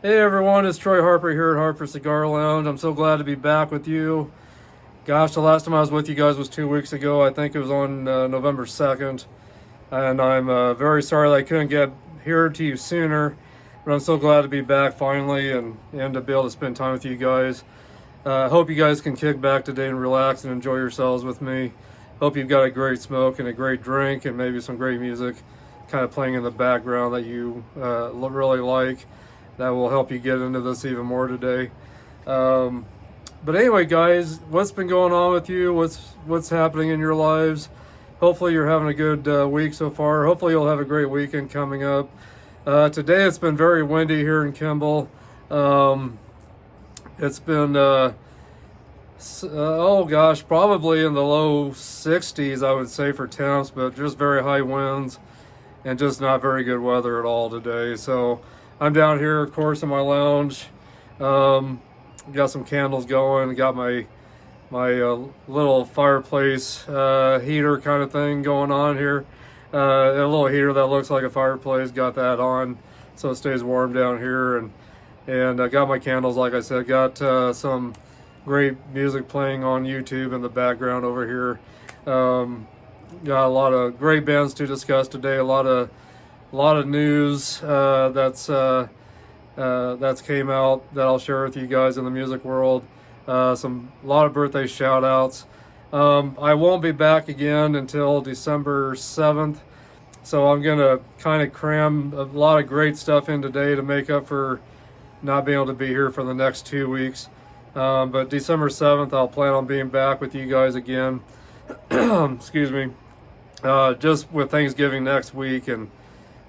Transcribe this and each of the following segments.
Hey everyone, it's Troy Harper here at Harper Cigar Lounge. I'm so glad to be back with you. Gosh, the last time I was with you guys was 2 weeks ago. I think it was on November 2nd. And I'm very sorry that I couldn't get here to you sooner. But I'm so glad to be back finally and to be able to spend time with you guys. Hope you guys can kick back today and relax and enjoy yourselves with me. Hope you've got a great smoke and a great drink and maybe some great music kind of playing in the background that you really like. That will help you get into this even more today. But anyway, guys, what's been going on with you? What's happening in your lives? Hopefully you're having a good week so far. Hopefully you'll have a great weekend coming up. Today it's been very windy here in Kimball. It's been, oh gosh, probably in the low 60s, I would say, for temps, but just very high winds and just not very good weather at all today. So I'm down here, of course, in my lounge. Got some candles going. Got my little fireplace heater kind of thing going on here. A little heater that looks like a fireplace. Got that on so it stays warm down here. And I got my candles, like I said. Got some great music playing on YouTube in the background over here. Got a lot of great bands to discuss today. A lot of news that's came out that I'll share with you guys in the music world. A lot of birthday shout outs. I won't be back again until December 7th, so I'm gonna kind of cram a lot of great stuff in today to make up for not being able to be here for the next 2 weeks. But December 7th, I'll plan on being back with you guys again. Excuse me. Just with Thanksgiving next week and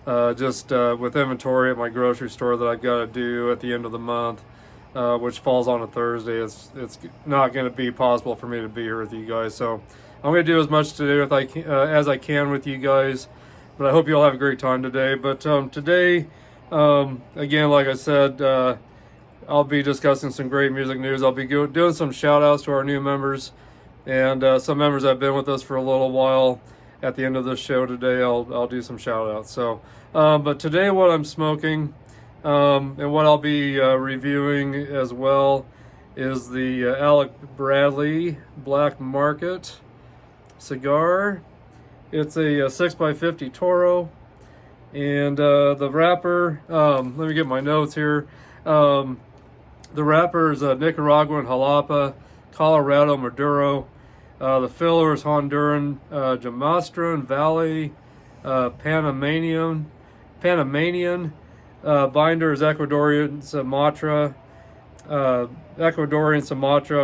with inventory at my grocery store that I've got to do at the end of the month, which falls on a Thursday. It's not going to be possible for me to be here with you guys. So I'm going to do as much today as I can with you guys. But I hope you all have a great time today. But today, again, like I said, I'll be discussing some great music news. I'll be doing some shout outs to our new members and some members that have been with us for a little while. At the end of this show today, I'll do some shout outs. So, but today what I'm smoking and what I'll be reviewing as well is the Alec Bradley Black Market cigar. It's a 6x50 Toro, and the wrapper, let me get my notes here. The wrapper is Nicaraguan Jalapa, Colorado Maduro. The filler is Honduran Jamastran Valley Panamanian. Binder is Ecuadorian Sumatra. I'm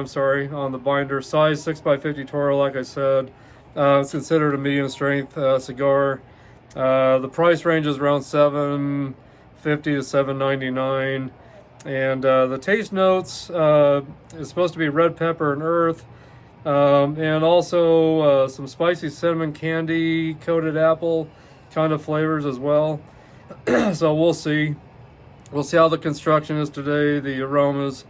sorry, on the binder. Size 6x50 Toro, like I said. It's considered a medium strength cigar. The price range is around $7.50 to $7.99. And the taste notes is supposed to be red pepper and earth. And also some spicy cinnamon candy coated apple kind of flavors as well. So we'll see how the construction is today, the aromas.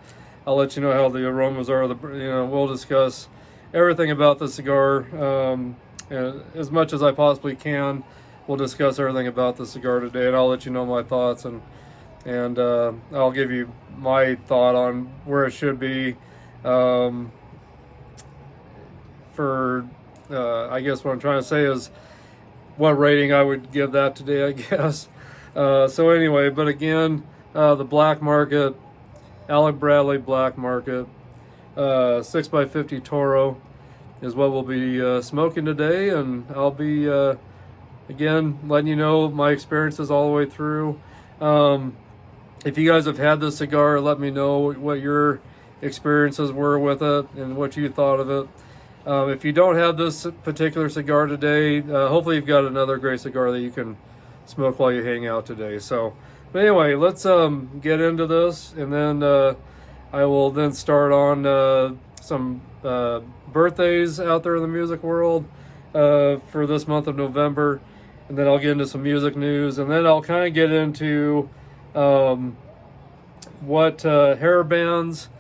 I'll let you know how the aromas are. We'll discuss everything about the cigar as much as I possibly can. We'll discuss everything about the cigar today, and I'll let you know my thoughts, and I'll give you my thought on where it should be. I guess what I'm trying to say is what rating I would give that today, I guess. So anyway, but again, the Black Market, Alec Bradley Black Market, 6x50 Toro is what we'll be smoking today, and I'll be, again, letting you know my experiences all the way through. If you guys have had this cigar, let me know what your experiences were with it and what you thought of it. If you don't have this particular cigar today, hopefully you've got another great cigar that you can smoke while you hang out today. So, but anyway, let's get into this, and then I will then start on some birthdays out there in the music world for this month of November, and then I'll get into some music news, and then I'll kind of get into what hair bands,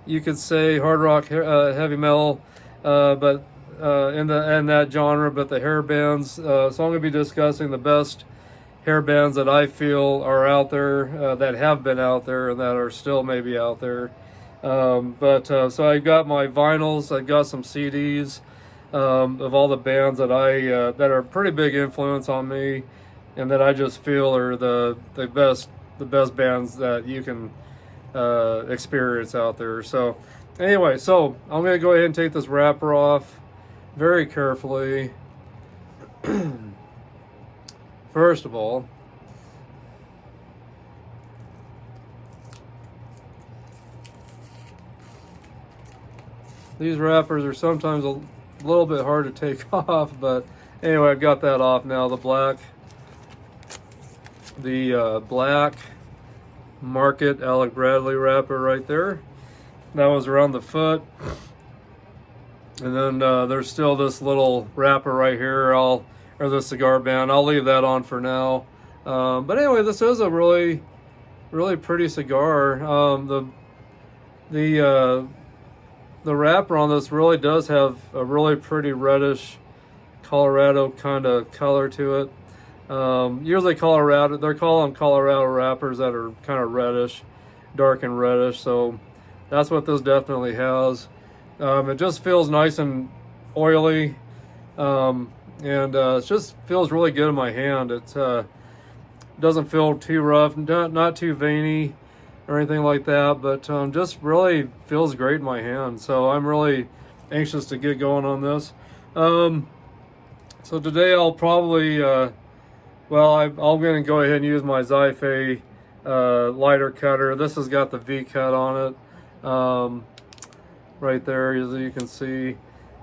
you could say, hard rock, heavy metal, but in that genre, but the hair bands. So I'm going to be discussing the best hair bands that I feel are out there, that have been out there, and that are still maybe out there. So I got my vinyls, I got some CDs of all the bands that that are a pretty big influence on me, and that I just feel are the best bands that you can experience out there. So anyway, so I'm gonna go ahead and take this wrapper off very carefully. First of all, these wrappers are sometimes a little bit hard to take off, but anyway, I've got that off now. The black Market Alec Bradley wrapper right there. That was around the foot. And then there's still this little wrapper right here, or the cigar band. I'll leave that on for now. But anyway, this is a really, really pretty cigar. The wrapper on this really does have a really pretty reddish Colorado kind of color to it. Usually Colorado, they're calling Colorado wrappers that are kind of reddish, dark and reddish. So that's what this definitely has. It just feels nice and oily. It just feels really good in my hand. It doesn't feel too rough, not too veiny or anything like that, but just really feels great in my hand. So I'm really anxious to get going on this. So today I'll probably, I'm going to go ahead and use my Xife lighter cutter. This has got the V cut on it, right there, as you can see.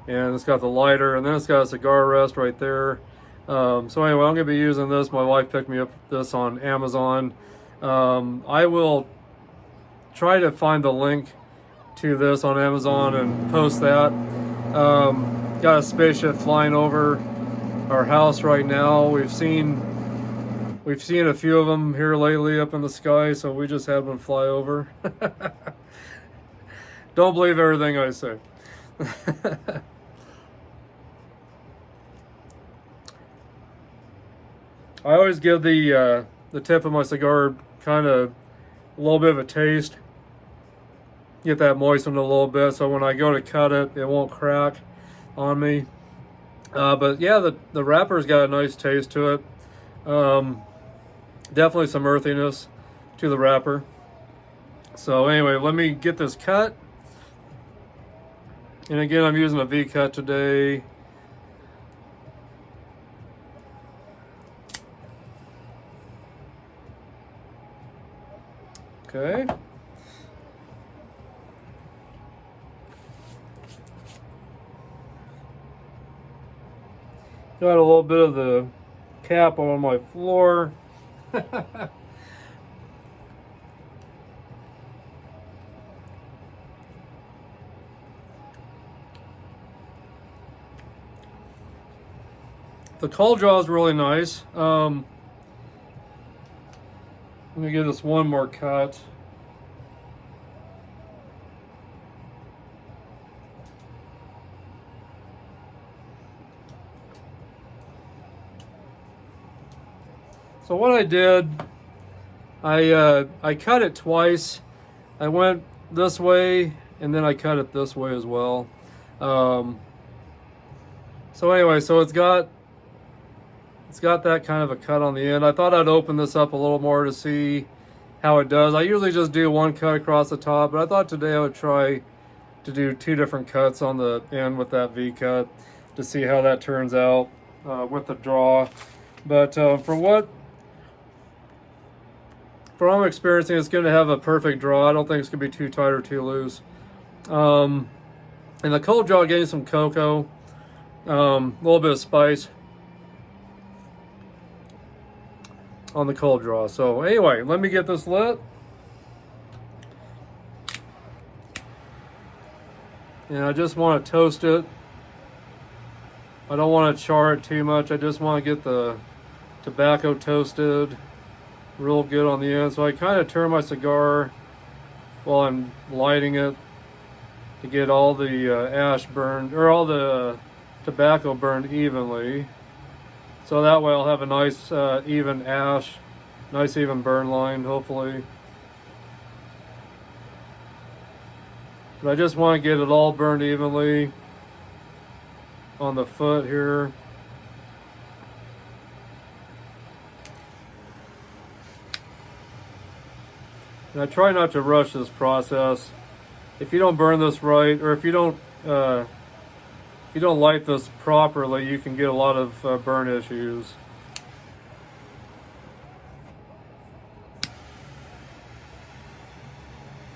And it's got the lighter, and then it's got a cigar rest right there. So anyway, I'm going to be using this. My wife picked me up this on Amazon. I will try to find the link to this on Amazon and post that. Got a spaceship flying over our house right now. We've seen a few of them here lately up in the sky, so we just had one fly over. Don't believe everything I say. I always give the tip of my cigar kind of a little bit of a taste. Get that moistened a little bit, so when I go to cut it, it won't crack on me. But yeah, the wrapper's got a nice taste to it. Definitely some earthiness to the wrapper. So anyway, let me get this cut. And again, I'm using a V cut today. Okay. Got a little bit of the cap on my floor. The cold draw is really nice. Let me give this one more cut. So what I did, I cut it twice. I went this way and then I cut it this way as well. So anyway, so it's got that kind of a cut on the end. I thought I'd open this up a little more to see how it does. I usually just do one cut across the top, but I thought today I would try to do two different cuts on the end with that V cut to see how that turns out with the draw. But for what I'm experiencing, it's going to have a perfect draw. I don't think it's going to be too tight or too loose. And the cold draw gave some cocoa, a little bit of spice on the cold draw. So anyway, let me get this lit. And I just want to toast it. I don't want to char it too much. I just want to get the tobacco toasted real good on the end. So I kind of turn my cigar while I'm lighting it to get all the ash burned, or all the tobacco burned evenly. So So that way I'll have a nice even ash, nice even burn line, hopefully. But I just want to get it all burned evenly on the foot here. And I try not to rush this process. If you don't burn this right, or if you don't light this properly, you can get a lot of burn issues.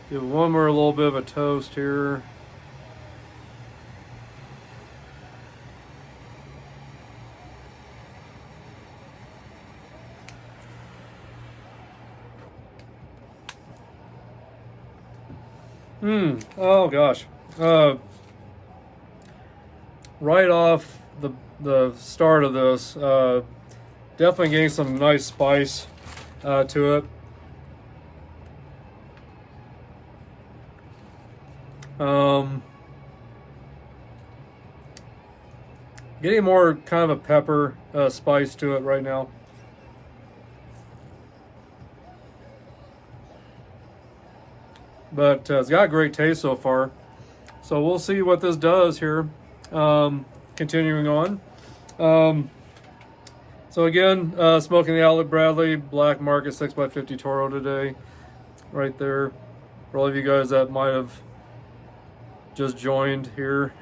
Give one more little bit of a toast here. Oh gosh. Right off the start of this, definitely getting some nice spice to it. Getting more kind of a pepper spice to it right now. But it's got a great taste so far. So we'll see what this does here. Continuing on. So again, smoking the Alec Bradley Black Market 6x50 Toro today. Right there. For all of you guys that might have just joined here.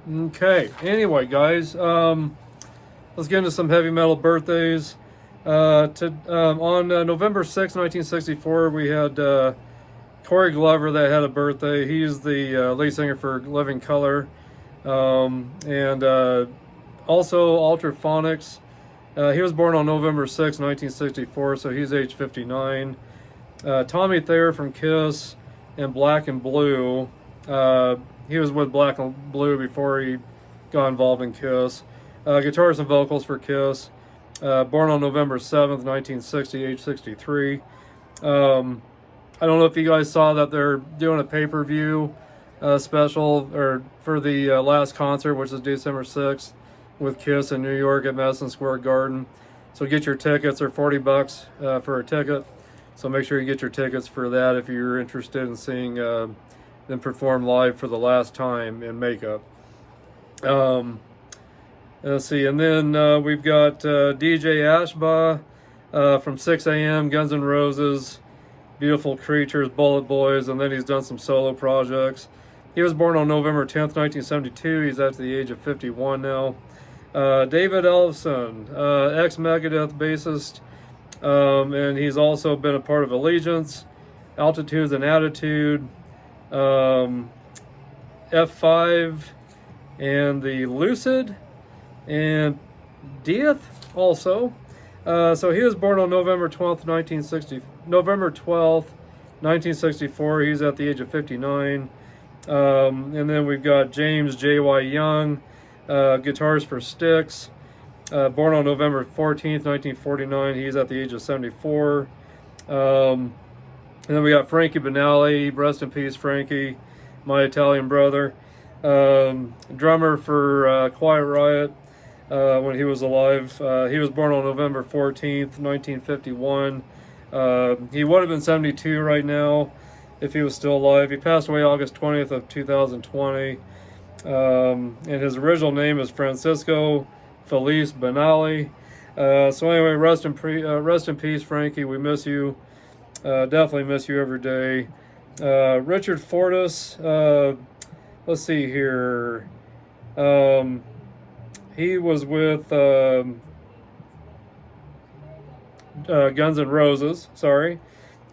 Okay, anyway guys, let's get into some heavy metal birthdays. On November 6, 1964, we had Corey Glover that had a birthday. He's the lead singer for Living Colour. And also Ultraphonics. He was born on November 6, 1964, so he's age 59. Tommy Thayer from Kiss and Black and Blue. He was with Black and Blue before he got involved in Kiss. Guitars and vocals for Kiss. Born on November 7th, 1960, age 63. I don't know if you guys saw that they're doing a pay-per-view special or for the last concert, which is December 6th, with Kiss in New York at Madison Square Garden. So get your tickets. They're $40 for a ticket. So make sure you get your tickets for that if you're interested in seeing them perform live for the last time in makeup. Let's see, and then we've got DJ Ashba from 6 a.m., Guns N' Roses, Beautiful Creatures, Bullet Boys, and then he's done some solo projects. He was born on November 10th, 1972. He's at the age of 51 now. David Ellefson, ex-Megadeth bassist, and he's also been a part of Allegiance, Altitudes and Attitude, F5, and the Lucid, and Dieth also. So he was born on November 12th, 1964. He's at the age of 59. And then we've got James J.Y. Young, guitars for Styx. Born on November 14th, 1949. He's at the age of 74. And then we got Frankie Banali, rest in peace, Frankie, my Italian brother. Drummer for Quiet Riot when he was alive. He was born on November 14th, 1951. He would have been 72 right now if he was still alive. He passed away August 20th of 2020. And his original name is Francisco Felice Banali. So anyway, rest in peace, Frankie. We miss you. Definitely miss you every day. Richard Fortus, let's see here. He was with Guns N' Roses,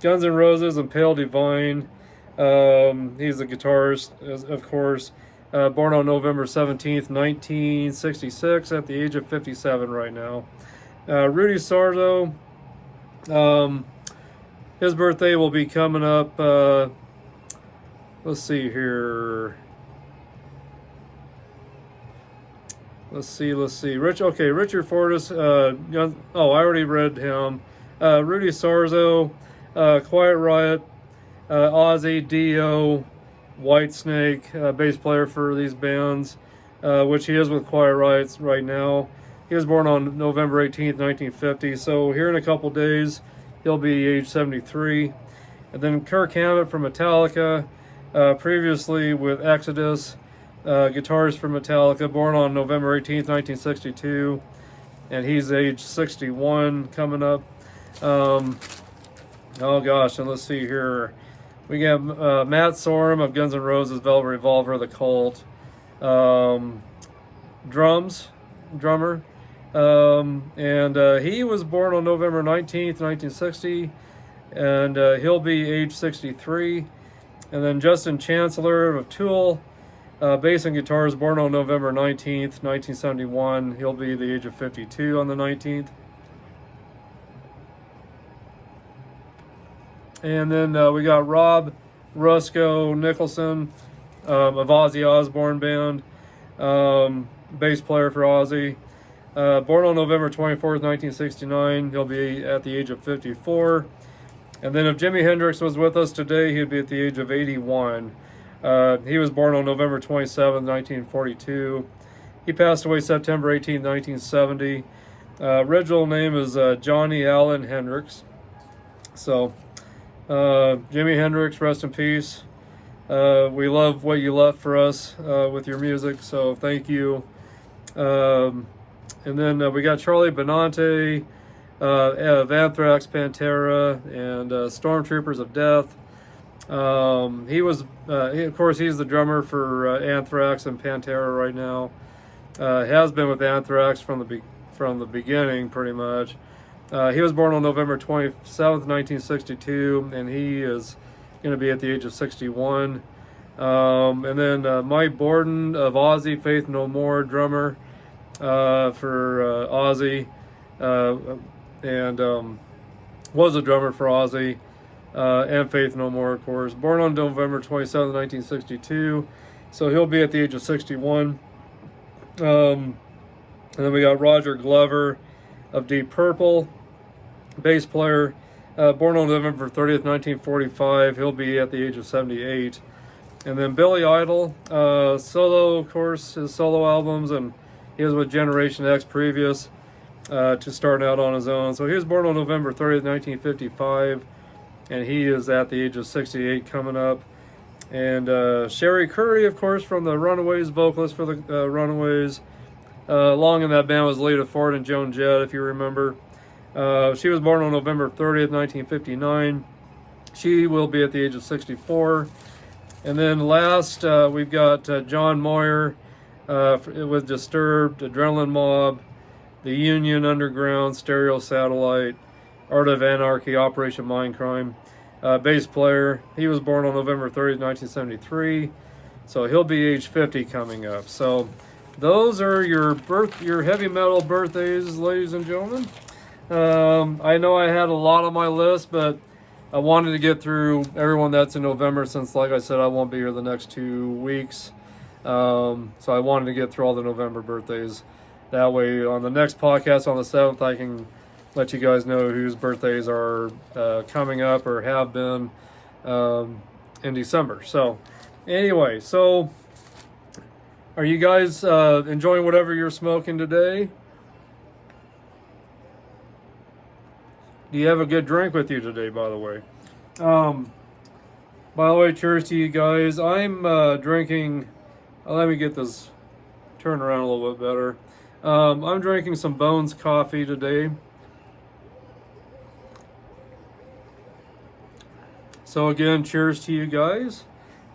Guns N' Roses and Pale Divine. He's a guitarist, of course. Born on November 17th, 1966, at the age of 57 right now. Rudy Sarzo, his birthday will be coming up, let's see here. Let's see. Richard Fortus, I already read him. Rudy Sarzo, Quiet Riot, Ozzy, Dio, Whitesnake, bass player for these bands, which he is with Quiet Riot right now. He was born on November 18th, 1950, so here in a couple days, he'll be age 73. And then Kirk Hammett from Metallica, previously with Exodus, guitarist for Metallica, born on November 18th, 1962, and he's age 61 coming up. Oh gosh, and let's see here. We got Matt Sorum of Guns N' Roses, Velvet Revolver, The Cult. Drummer. And he was born on November 19th, 1960, and he'll be age 63. And then Justin Chancellor of Tool, bass and guitars, born on November 19th, 1971. He'll be the age of 52 on the 19th. And then we got Rob Rusko Nicholson of Ozzy Osbourne Band, bass player for Ozzy. Born on November 24th, 1969. He'll be at the age of 54. And then if Jimi Hendrix was with us today, he'd be at the age of 81. He was born on November 27th, 1942. He passed away September 18th, 1970. Original name is Johnny Allen Hendrix. So, Jimi Hendrix, rest in peace. We love what you left for us with your music, so thank you. And then we got Charlie Benante of Anthrax, Pantera, and Stormtroopers of Death. Of course, he's the drummer for Anthrax and Pantera right now. Has been with Anthrax from the beginning, pretty much. He was born on November 27th, 1962, and he is going to be at the age of 61. And then Mike Borden of Ozzy, Faith No More, drummer for Ozzy, and was a drummer for Ozzy and Faith No More, of course. Born on November 27th, 1962, so he'll be at the age of 61. And then we got Roger Glover of Deep Purple, bass player, born on November 30th, 1945. He'll be at the age of 78. And then Billy Idol, solo, of course, his solo albums, and he was with Generation X previous to starting out on his own. So he was born on November 30th, 1955, and he is at the age of 68 coming up. And Sherry Curry, of course, from the Runaways, vocalist for the Runaways. Along in that band was Lita Ford and Joan Jett, if you remember. She was born on November 30th, 1959. She will be at the age of 64. And then last, we've got John Moyer with Disturbed, Adrenaline Mob, The Union, Underground, Stereo Satellite, Art of Anarchy, Operation Mindcrime. Bass player. He was born on November 30th, 1973. So he'll be age 50 coming up. So those are your heavy metal birthdays, ladies and gentlemen. I know I had a lot on my list, but I wanted to get through everyone that's in November since, like I said, I won't be here the next 2 weeks. So I wanted to get through all the November birthdays. That way, on the next podcast on the 7th, I can let you guys know whose birthdays are coming up or have been in December. So anyway, so are you guys enjoying whatever you're smoking today? Do you have a good drink with you today, by the way? By the way, cheers to you guys. I'm drinking, let me get this turned around a little bit better. I'm drinking some Bones coffee today. So again, cheers to you guys.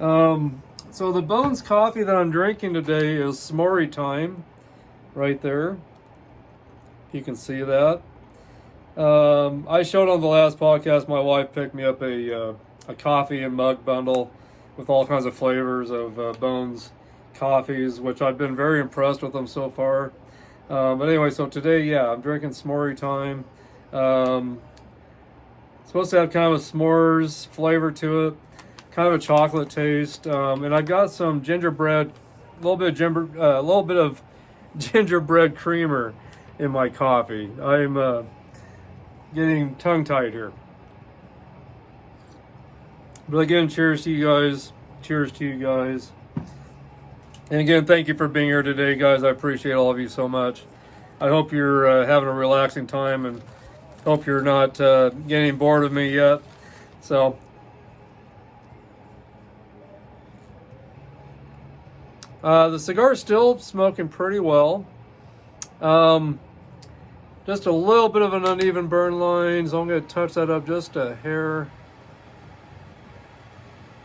So the Bones coffee that I'm drinking today is S'more Time, right there. You can see that. I showed on the last podcast, my wife picked me up a coffee and mug bundle with all kinds of flavors of Bones coffees, which I've been very impressed with them so far. But anyway, so today, yeah, I'm drinking S'more Time. Supposed to have kind of a s'mores flavor to it, kind of a chocolate taste, and I got some gingerbread, a little bit of gingerbread creamer in my coffee. I'm getting tongue-tied here. But again, cheers to you guys. Cheers to you guys. And again, thank you for being here today, guys. I appreciate all of you so much. I hope you're having a relaxing time, and hope you're not getting bored of me yet. So, the cigar is still smoking pretty well. Just a little bit of an uneven burn line, so I'm going to touch that up just a hair,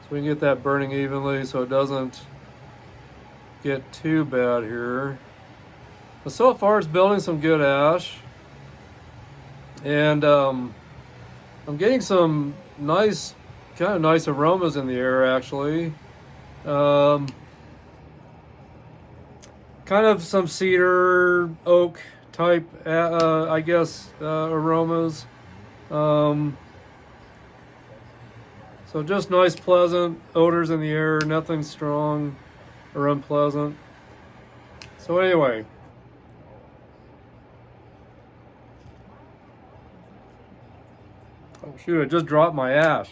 so we can get that burning evenly so it doesn't get too bad here. But so far it's building some good ash, and I'm getting some nice, kind of nice aromas in the air actually. Kind of some cedar, oak type, I guess, aromas. So just nice, pleasant odors in the air, nothing strong or unpleasant. So anyway, oh shoot, I just dropped my ash.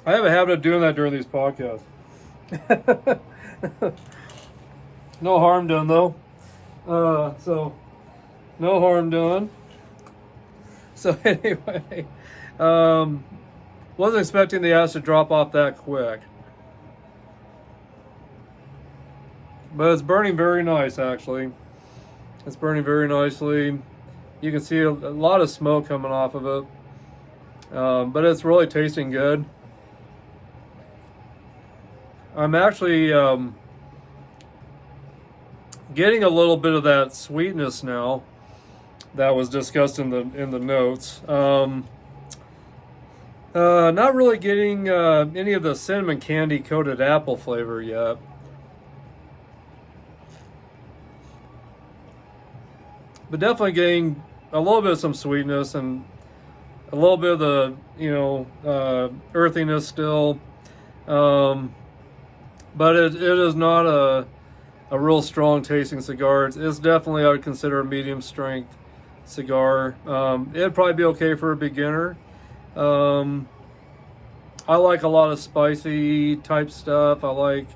I have a habit of doing that during these podcasts. No harm done though. So no harm done. So anyway, wasn't expecting the ash to drop off that quick. But it's burning very nice, actually. It's burning very nicely. You can see a lot of smoke coming off of it. But it's really tasting good. I'm actually getting a little bit of that sweetness now that was discussed in the notes. Not really getting any of the cinnamon candy coated apple flavor yet. But definitely getting a little bit of some sweetness and a little bit of the, earthiness still. But it is not a real strong tasting cigar. It's definitely, I would consider, a medium strength cigar. It'd probably be okay for a beginner. I like a lot of spicy type stuff. I like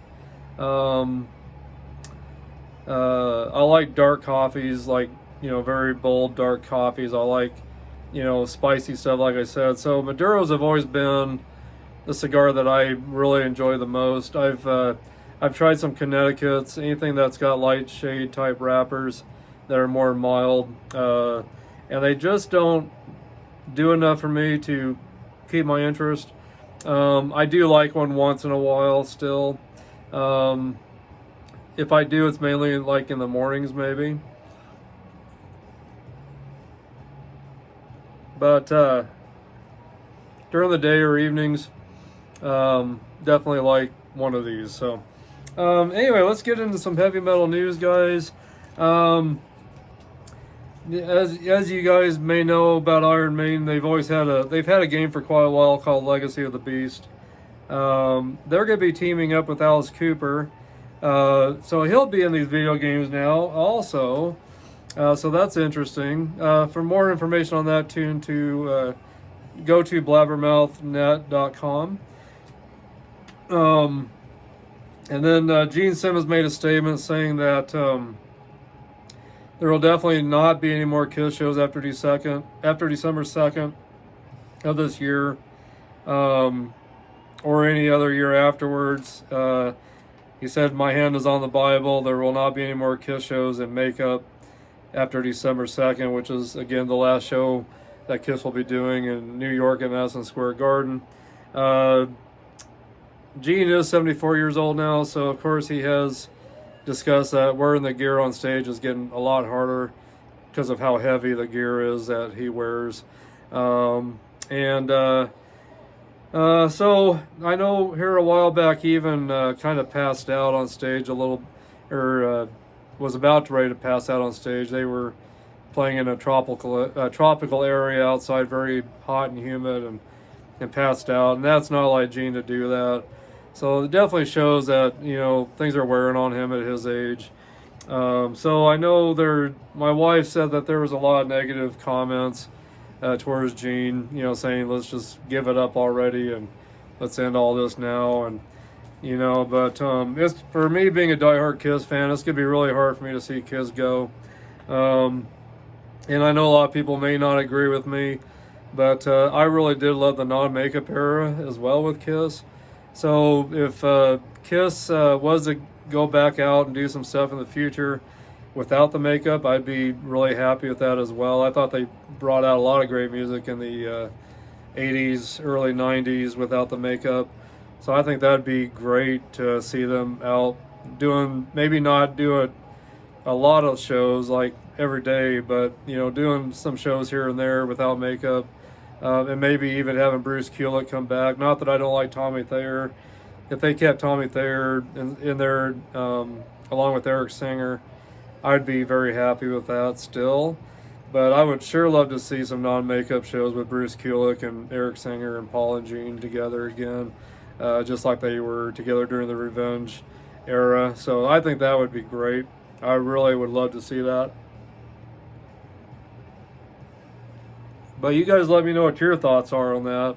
dark coffees, like, very bold dark coffees. I like, spicy stuff, like I said. So Maduros have always been the cigar that I really enjoy the most. I've tried some Connecticut's, anything that's got light shade type wrappers that are more mild, and they just don't do enough for me to keep my interest. I do like one once in a while still. If I do, it's mainly like in the mornings maybe. But during the day or evenings, definitely like one of these. So anyway, let's get into some heavy metal news, guys. As you guys may know about Iron Maiden, they've had a game for quite a while called Legacy of the Beast. They're going to be teaming up with Alice Cooper, so he'll be in these video games now also. So that's interesting. For more information on that, go to blabbermouthnet.com. And then Gene Simmons made a statement saying that there will definitely not be any more Kiss shows after December 2nd of this year, or any other year afterwards. He said, "My hand is on the Bible. There will not be any more Kiss shows in makeup after December 2nd, which is, again, the last show that Kiss will be doing in New York at Madison Square Garden." Gene is 74 years old now, so of course he has discussed that wearing the gear on stage is getting a lot harder because of how heavy the gear is that he wears. So I know here a while back he even kind of passed out on stage a little, or was about ready to pass out on stage. They were playing in a tropical area outside, very hot and humid, and passed out. And that's not like Gene to do that. So it definitely shows that, things are wearing on him at his age. So I know my wife said that there was a lot of negative comments towards Gene, saying, let's just give it up already and let's end all this now. And but it's, for me, being a diehard Kiss fan, it's gonna be really hard for me to see Kiss go. And I know a lot of people may not agree with me, but I really did love the non-makeup era as well with Kiss. So if Kiss was to go back out and do some stuff in the future without the makeup, I'd be really happy with that as well. I thought they brought out a lot of great music in the 80s, early 90s without the makeup. So I think that'd be great to see them out doing, maybe not do it a lot of shows like every day, but doing some shows here and there without makeup, and maybe even having Bruce Kulick come back. Not that I don't like Tommy Thayer. If they kept Tommy Thayer in there along with Eric Singer, I'd be very happy with that still. But I would sure love to see some non-makeup shows with Bruce Kulick and Eric Singer and Paul and Gene together again, just like they were together during the Revenge era. So I think that would be great. I really would love to see that. But you guys let me know what your thoughts are on that.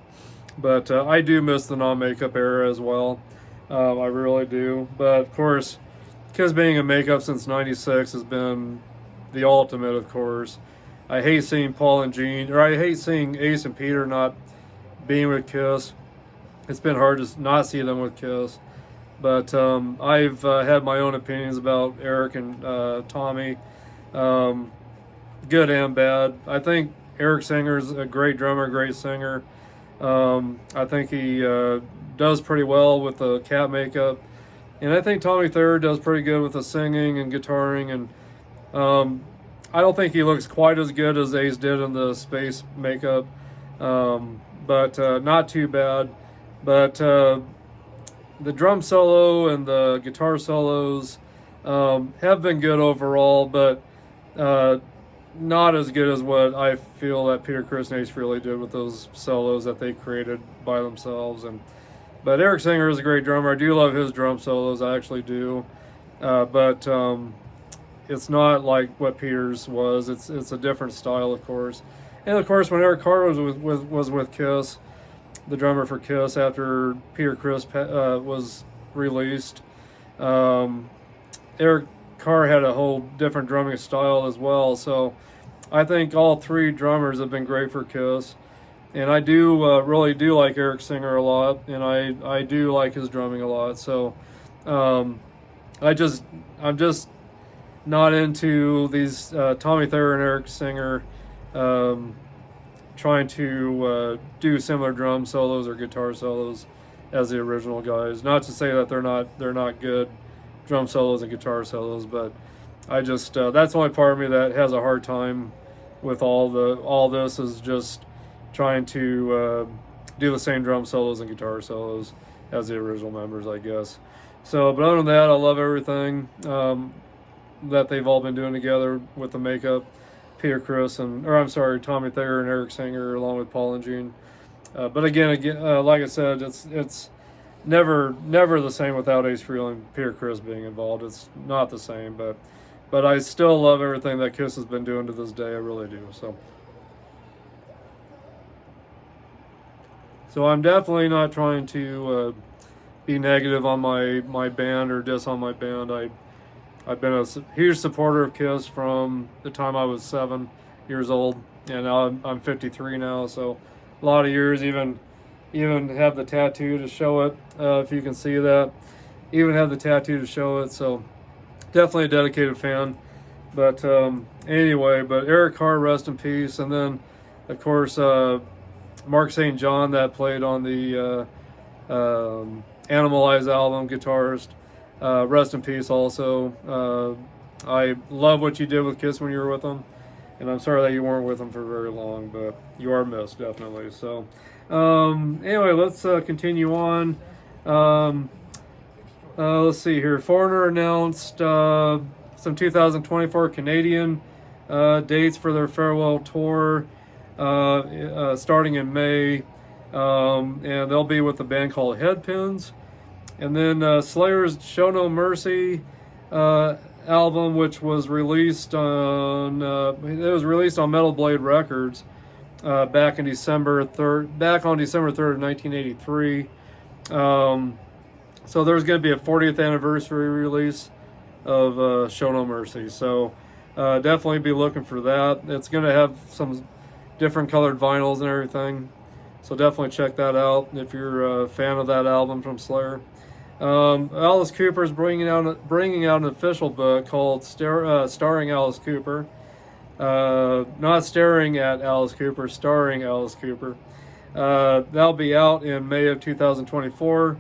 But I do miss the non-makeup era as well. I really do. But of course, Kiss being in makeup since '96 has been the ultimate, of course. I hate seeing Paul and Gene, or I hate seeing Ace and Peter not being with Kiss. It's been hard to not see them with Kiss. But I've had my own opinions about Eric and Tommy, good and bad. I think Eric Singer's a great drummer, great singer. I think he does pretty well with the cat makeup. And I think Tommy Thayer does pretty good with the singing and guitaring. And I don't think he looks quite as good as Ace did in the space makeup, but not too bad. But the drum solo and the guitar solos have been good overall, but not as good as what I feel that Peter Criss and Ace Frehley did with those solos that they created by themselves. But Eric Singer is a great drummer. I do love his drum solos, I actually do. But it's not like what Peter's was. It's a different style, of course. And of course, when Eric Carr was with Kiss, the drummer for Kiss, after Peter Criss was released, Eric Carr had a whole different drumming style as well. So I think all three drummers have been great for Kiss. And I do really do like Eric Singer a lot, and I do like his drumming a lot. So I'm just not into these Tommy Thayer and Eric Singer trying to do similar drum solos or guitar solos as the original guys. Not to say that they're not good drum solos and guitar solos, but I just that's the only part of me that has a hard time with all this, is just trying to do the same drum solos and guitar solos as the original members, I guess. So, but other than that, I love everything that they've all been doing together with the makeup. Tommy Thayer and Eric Singer, along with Paul and Gene. But again, like I said, it's never the same without Ace Frehley and Peter Criss being involved. It's not the same, but I still love everything that Kiss has been doing to this day. I really do. So I'm definitely not trying to be negative on my band or diss on my band. I've been a huge supporter of Kiss from the time I was 7 years old, and now I'm 53 now, so a lot of years. Even have the tattoo to show it, if you can see that. Even have the tattoo to show it, so definitely a dedicated fan. But anyway, but Eric Carr, rest in peace. And then, of course, Mark St. John, that played on the Animalize album, guitarist. Rest in peace also. I love what you did with Kiss when you were with them, and I'm sorry that you weren't with them for very long, but you are missed, definitely. So anyway, let's continue on. Let's see here. Foreigner announced some 2024 Canadian dates for their farewell tour, starting in May, and they'll be with a band called Headpins. And then Slayer's Show No Mercy album, which was released on Metal Blade Records back on December 3rd, 1983. So there's going to be a 40th anniversary release of Show No Mercy. So definitely be looking for that. It's going to have some different colored vinyls and everything. So definitely check that out if you're a fan of that album from Slayer. Alice Cooper is bringing out an official book called Starring Alice Cooper. Not staring at Alice Cooper, starring Alice Cooper. That'll be out in May of 2024.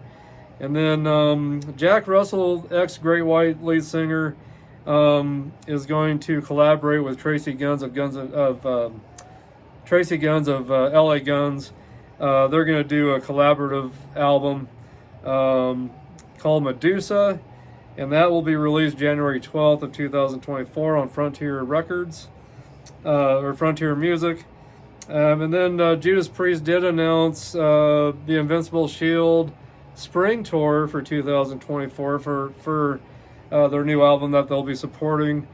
And then Jack Russell, ex-Great White lead singer, is going to collaborate with Tracy Guns of LA Guns. They're going to do a collaborative album called Medusa, and that will be released January 12th of 2024 on Frontier Records, or Frontier Music. And then Judas Priest did announce the Invincible Shield Spring Tour for 2024 for their new album that they'll be supporting.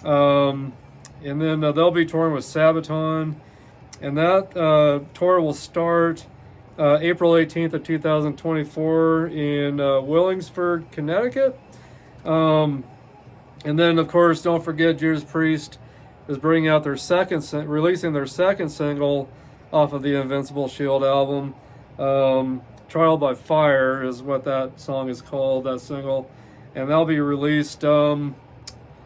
And then they'll be touring with Sabaton, and that tour will start April 18th of 2024 in Willingsford, Connecticut. And then, of course, don't forget Judas Priest is bringing out releasing their second single off of the Invincible Shield album. Trial by Fire is what that song is called, that single. And that'll be released tomorrow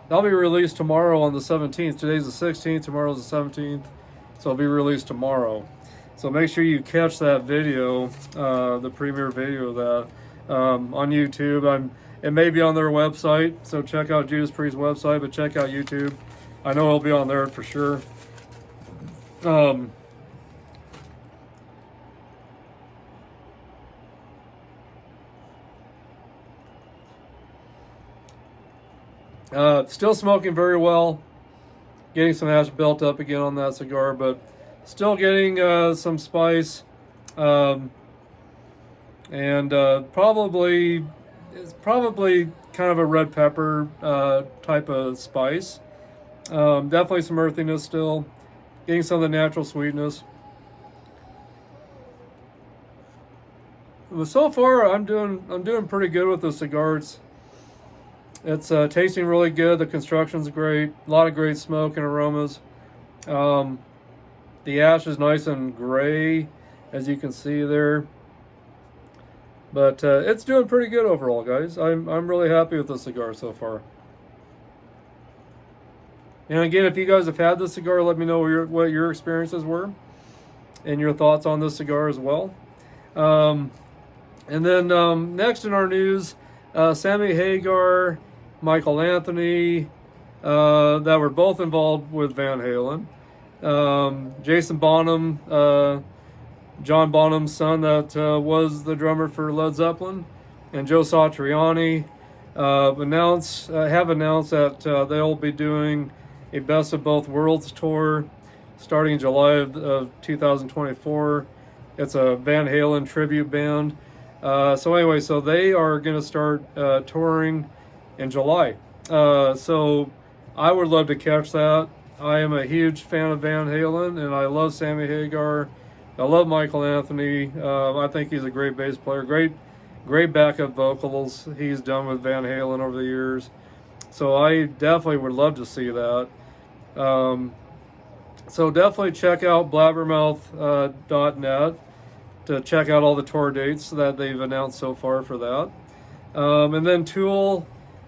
on the 17th. Today's the 16th, tomorrow's the 17th. So it'll be released tomorrow. So make sure you catch that video, the premiere video of that, on YouTube. It may be on their website, so check out Judas Priest's website, but check out YouTube. I know it'll be on there for sure. Still smoking very well. Getting some ash built up again on that cigar, but still getting some spice. And it's probably kind of a red pepper type of spice. Definitely some earthiness still. Getting some of the natural sweetness. But so far, I'm doing pretty good with the cigars. It's tasting really good. The construction's great. A lot of great smoke and aromas. The ash is nice and gray, as you can see there. But it's doing pretty good overall, guys. I'm really happy with the cigar so far. And again, if you guys have had this cigar, let me know what your experiences were and your thoughts on this cigar as well. And then next in our news, Sammy Hagar, Michael Anthony, that were both involved with Van Halen. Jason Bonham, John Bonham's son that was the drummer for Led Zeppelin, and Joe Satriani have announced that they'll be doing a Best of Both Worlds tour starting in July of 2024. It's a Van Halen tribute band. So they are going to start touring in July. So I would love to catch that. I am a huge fan of Van Halen, and I love Sammy Hagar. I love Michael Anthony. I think he's a great bass player. Great backup vocals he's done with Van Halen over the years. So I definitely would love to see that. So definitely check out blabbermouth.net to check out all the tour dates that they've announced so far for that. And then Tool,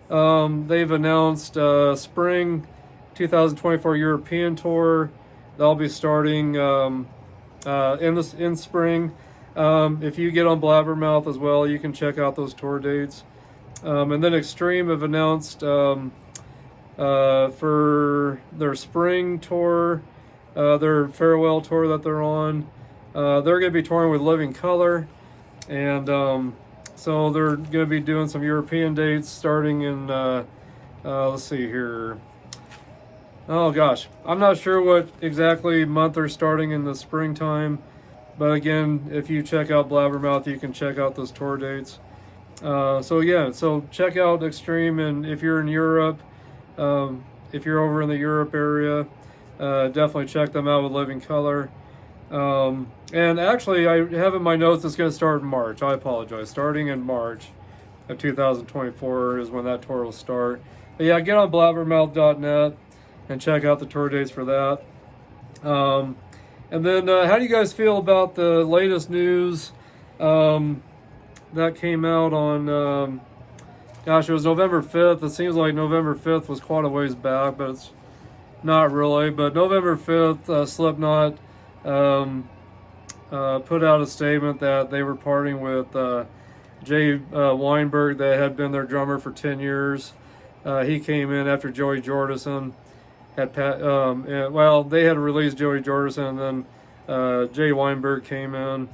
they've announced spring 2024 European tour. They'll be starting in spring. If you get on Blabbermouth as well, you can check out those tour dates. And then Extreme have announced for their spring tour, their farewell tour that they're on. They're going to be touring with Living Color, and so they're going to be doing some European dates starting in, let's see here. Oh gosh, I'm not sure what exactly month they're starting in the springtime, but again, if you check out Blabbermouth, you can check out those tour dates. So check out Extreme, and if you're in Europe, if you're over in the Europe area, definitely check them out with Living Color. And actually, I have in my notes it's going to start in March. I apologize. Starting in March of 2024 is when that tour will start. But yeah, get on blabbermouth.net and check out the tour dates for that. And then, how do you guys feel about the latest news that came out on, gosh, it was November 5th. It seems like November 5th was quite a ways back, but it's not really. But November 5th, Slipknot put out a statement that they were parting with Jay Weinberg, that had been their drummer for 10 years. He came in after Joey Jordison well, they had released Joey Jordison, and then Jay Weinberg came in,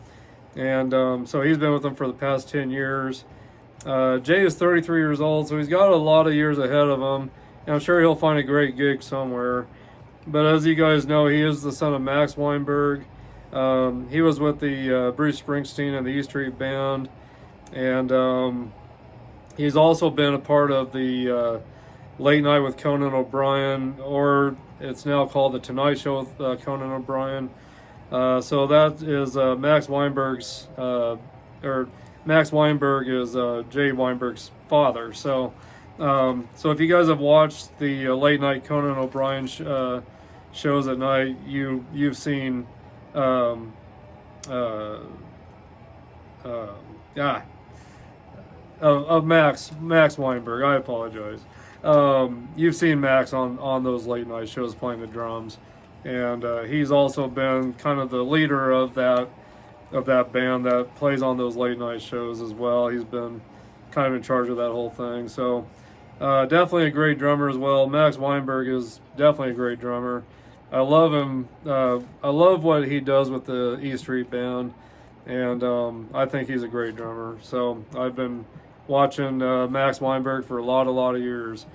and so he's been with them for the past 10 years. Jay is 33 years old, so he's got a lot of years ahead of him, and I'm sure he'll find a great gig somewhere. But as you guys know, he is the son of Max Weinberg. He was with the Bruce Springsteen and the E Street Band, and he's also been a part of the Late Night with Conan O'Brien, or it's now called The Tonight Show with Conan O'Brien. So that is Max Weinberg's, or Max Weinberg is Jay Weinberg's father. So if you guys have watched the Late Night Conan O'Brien shows at night, you've seen of Max Weinberg. I apologize. You've seen Max on those late night shows playing the drums, and he's also been kind of the leader of that band that plays on those late night shows as well. He's been kind of in charge of that whole thing. So definitely a great drummer as well. Max Weinberg is definitely a great drummer. I love him. I love what he does with the E Street Band, and I think he's a great drummer. So I've been watching Max Weinberg for a lot of years.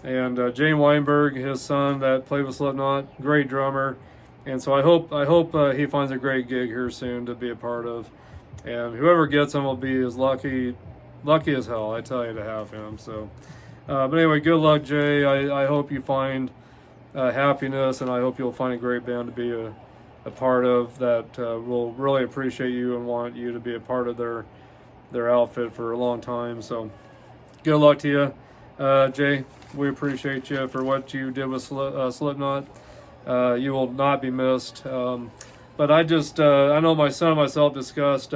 And Jay Weinberg, his son that played with Slipknot, great drummer. And so I hope he finds a great gig here soon to be a part of. And whoever gets him will be as lucky as hell, I tell you, to have him. So, but anyway, good luck, Jay. I hope you find happiness, and I hope you'll find a great band to be a part of that will really appreciate you and want you to be a part of their outfit for a long time. So good luck to you, Jay. We appreciate you for what you did with Slipknot. You will not be missed. But I know my son and myself discussed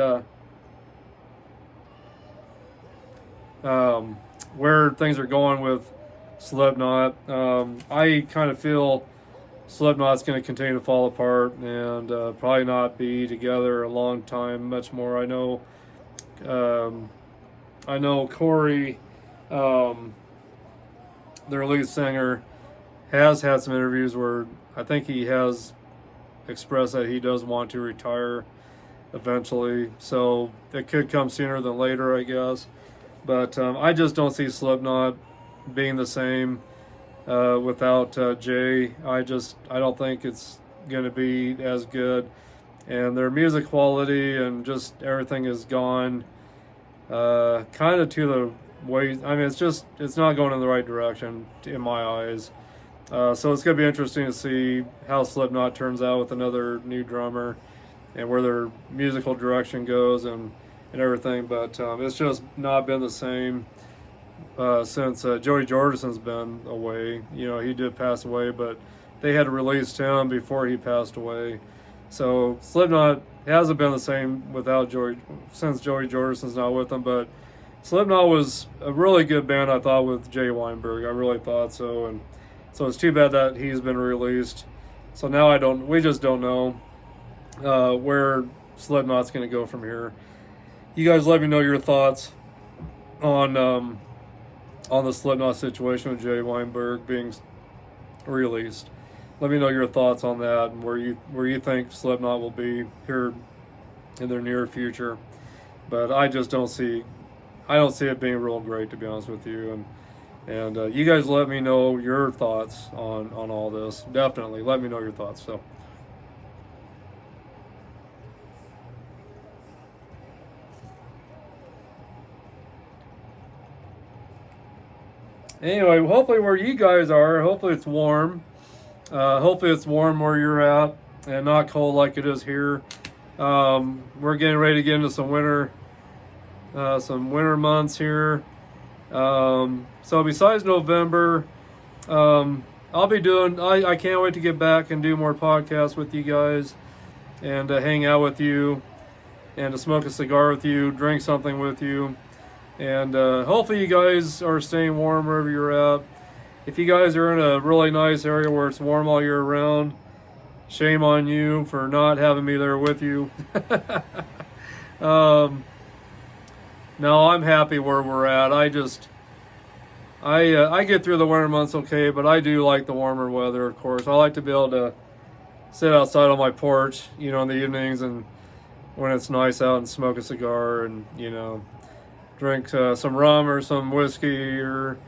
where things are going with Slipknot. I kind of feel Slipknot's going to continue to fall apart and probably not be together a long time, much more. I know Corey, their lead singer, has had some interviews where I think he has expressed that he does want to retire eventually. So it could come sooner than later, I guess. But I just don't see Slipknot being the same without Jay. I don't think it's going to be as good. And their music quality and just everything is gone kind of to the way. I mean, it's not going in the right direction in my eyes. So it's going to be interesting to see how Slipknot turns out with another new drummer and where their musical direction goes and everything. But it's just not been the same since Joey Jordison's been away. You know, he did pass away, but they had released him before he passed away. So Slipknot hasn't been the same without since Joey Jordison's not with them. But Slipknot was a really good band, I thought, with Jay Weinberg. I really thought so, and so it's too bad that he's been released. So now we just don't know where Slipknot's going to go from here. You guys let me know your thoughts on the Slipknot situation with Jay Weinberg being released. Let me know your thoughts on that and where you think Slipknot will be here in their near future. But I don't see it being real great, to be honest with you. And you guys let me know your thoughts on all this. Definitely let me know your thoughts. So anyway, hopefully where you guys are, hopefully it's warm. Hopefully it's warm where you're at. and not cold like it is here. We're getting ready to get into some winter months here. So besides November, I'll be doing, I can't wait to get back and do more podcasts with you guys, and hang out with you, and to smoke a cigar with you, drink something with you. And hopefully you guys are staying warm wherever you're at. If you guys are in a really nice area where it's warm all year round, shame on you for not having me there with you. No, I'm happy where we're at. I get through the winter months okay, but I do like the warmer weather, of course. I like to be able to sit outside on my porch, in the evenings, and when it's nice out, and smoke a cigar, and, drink some rum or some whiskey, or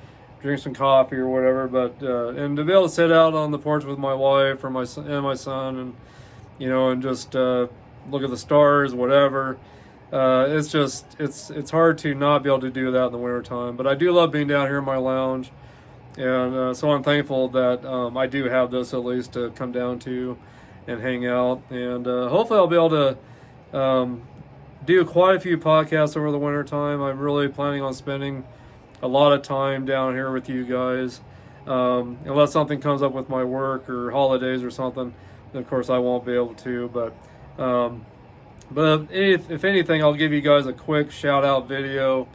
drink some coffee or whatever. But and to be able to sit out on the porch with my wife or my son, and and just look at the stars, whatever. It's hard to not be able to do that in the wintertime. But I do love being down here in my lounge, and so I'm thankful that I do have this at least to come down to and hang out. And hopefully I'll be able to do quite a few podcasts over the winter time. I'm really planning on spending a lot of time down here with you guys, unless something comes up with my work or holidays or something. Then of course I won't be able to. But if anything, I'll give you guys a quick shout out video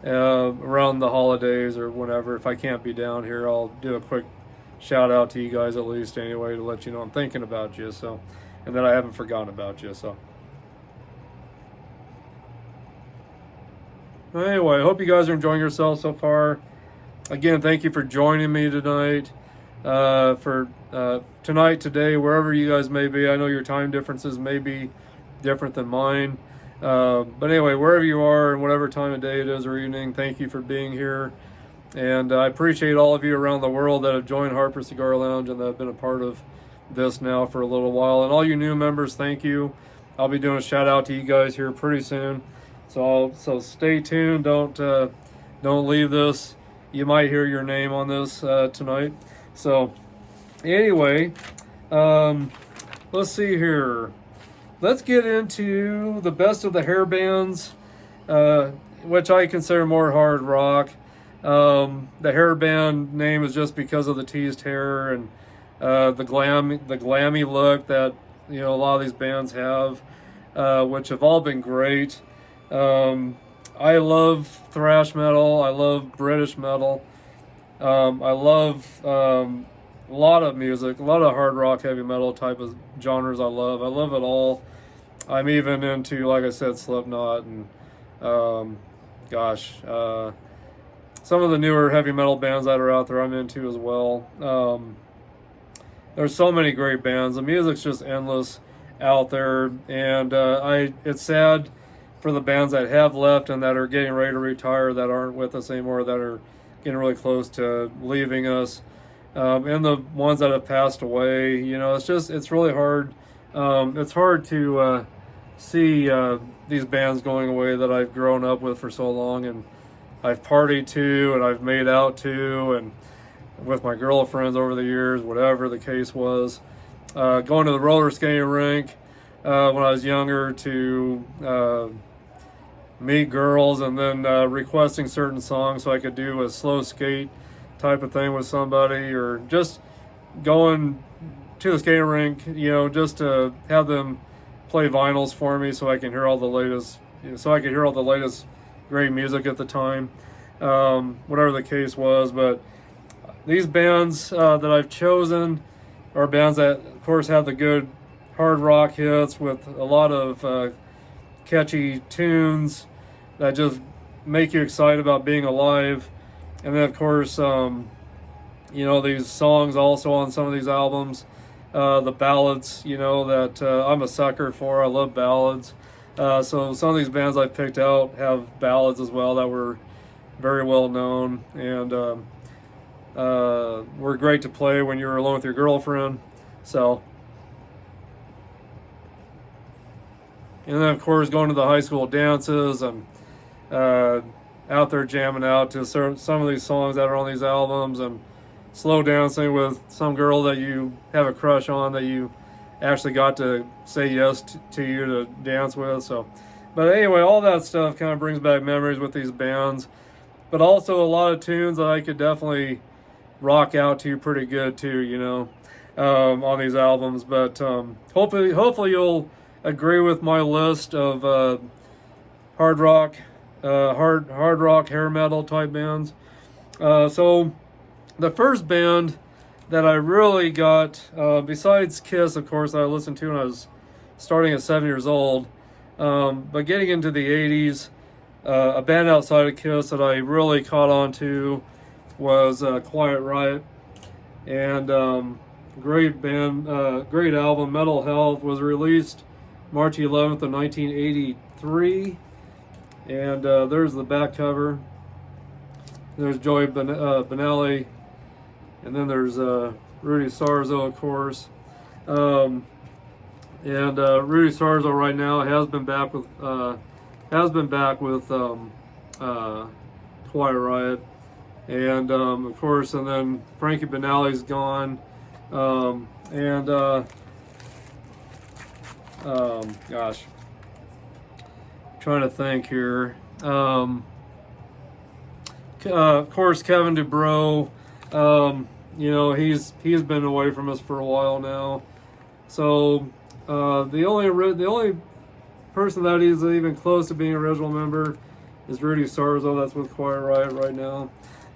around the holidays or whenever. If I can't be down here, I'll do a quick shout out to you guys at least anyway, to let you know I'm thinking about you, so, and that I haven't forgotten about you. So anyway, I hope you guys are enjoying yourselves so far. Again, thank you for joining me tonight. Today, wherever you guys may be. I know your time differences may be different than mine. But anyway, wherever you are and whatever time of day it is or evening, thank you for being here. And I appreciate all of you around the world that have joined Harper Cigar Lounge and that have been a part of this now for a little while. And all you new members, thank you. I'll be doing a shout out to you guys here pretty soon. So stay tuned. Don't leave this. You might hear your name on this tonight. So anyway, let's see here. Let's get into the best of the hair bands, which I consider more hard rock. The hair band name is just because of the teased hair and the glammy look that a lot of these bands have, which have all been great. I love thrash metal. I love British metal. I love a lot of music, a lot of hard rock, heavy metal type of genres. I love it all. I'm even into, like I said, Slipknot and some of the newer heavy metal bands that are out there I'm into as well. There's so many great bands. The music's just endless out there, and it's sad for the bands that have left and that are getting ready to retire, that aren't with us anymore, that are getting really close to leaving us, and the ones that have passed away. It's really hard. It's hard to see these bands going away that I've grown up with for so long, and I've partied to, and I've made out to, and with my girlfriends over the years, whatever the case was. Going to the roller skating rink when I was younger to meet girls, and then requesting certain songs so I could do a slow skate type of thing with somebody, or just going to the skating rink, just to have them play vinyls for me so I can hear all the latest, great music at the time, whatever the case was. But these bands that I've chosen are bands that, of course, have the good hard rock hits with a lot of catchy tunes that just make you excited about being alive. And then, of course, these songs also on some of these albums, the ballads, that I'm a sucker for. I love ballads. So some of these bands I've picked out have ballads as well that were very well known and were great to play when you were alone with your girlfriend. So, and then, of course, going to the high school dances and out there jamming out to some of these songs that are on these albums, and slow dancing with some girl that you have a crush on, that you actually got to say yes to you to dance with. So, but anyway, all that stuff kind of brings back memories with these bands, but also a lot of tunes that I could definitely rock out to pretty good too, you know, on these albums. But hopefully you'll agree with my list of hard rock, hard rock, hair metal type bands. So the first band that I really got, besides Kiss, of course, that I listened to when I was starting at 7 years old, but getting into the 80s, a band outside of Kiss that I really caught on to was Quiet Riot. And great band, great album. Metal Health was released March 11th of 1983. And there's the back cover. There's Joey Benelli. And then there's Rudy Sarzo, of course. And Rudy Sarzo right now has been back with Quiet Riot. And of course, and then Frankie Benelli's gone. Gosh, trying to think here. Of course, Kevin DuBrow. You know, he's been away from us for a while now. So the only person that is even close to being an original member is Rudy Sarzo. That's with Quiet Riot right now.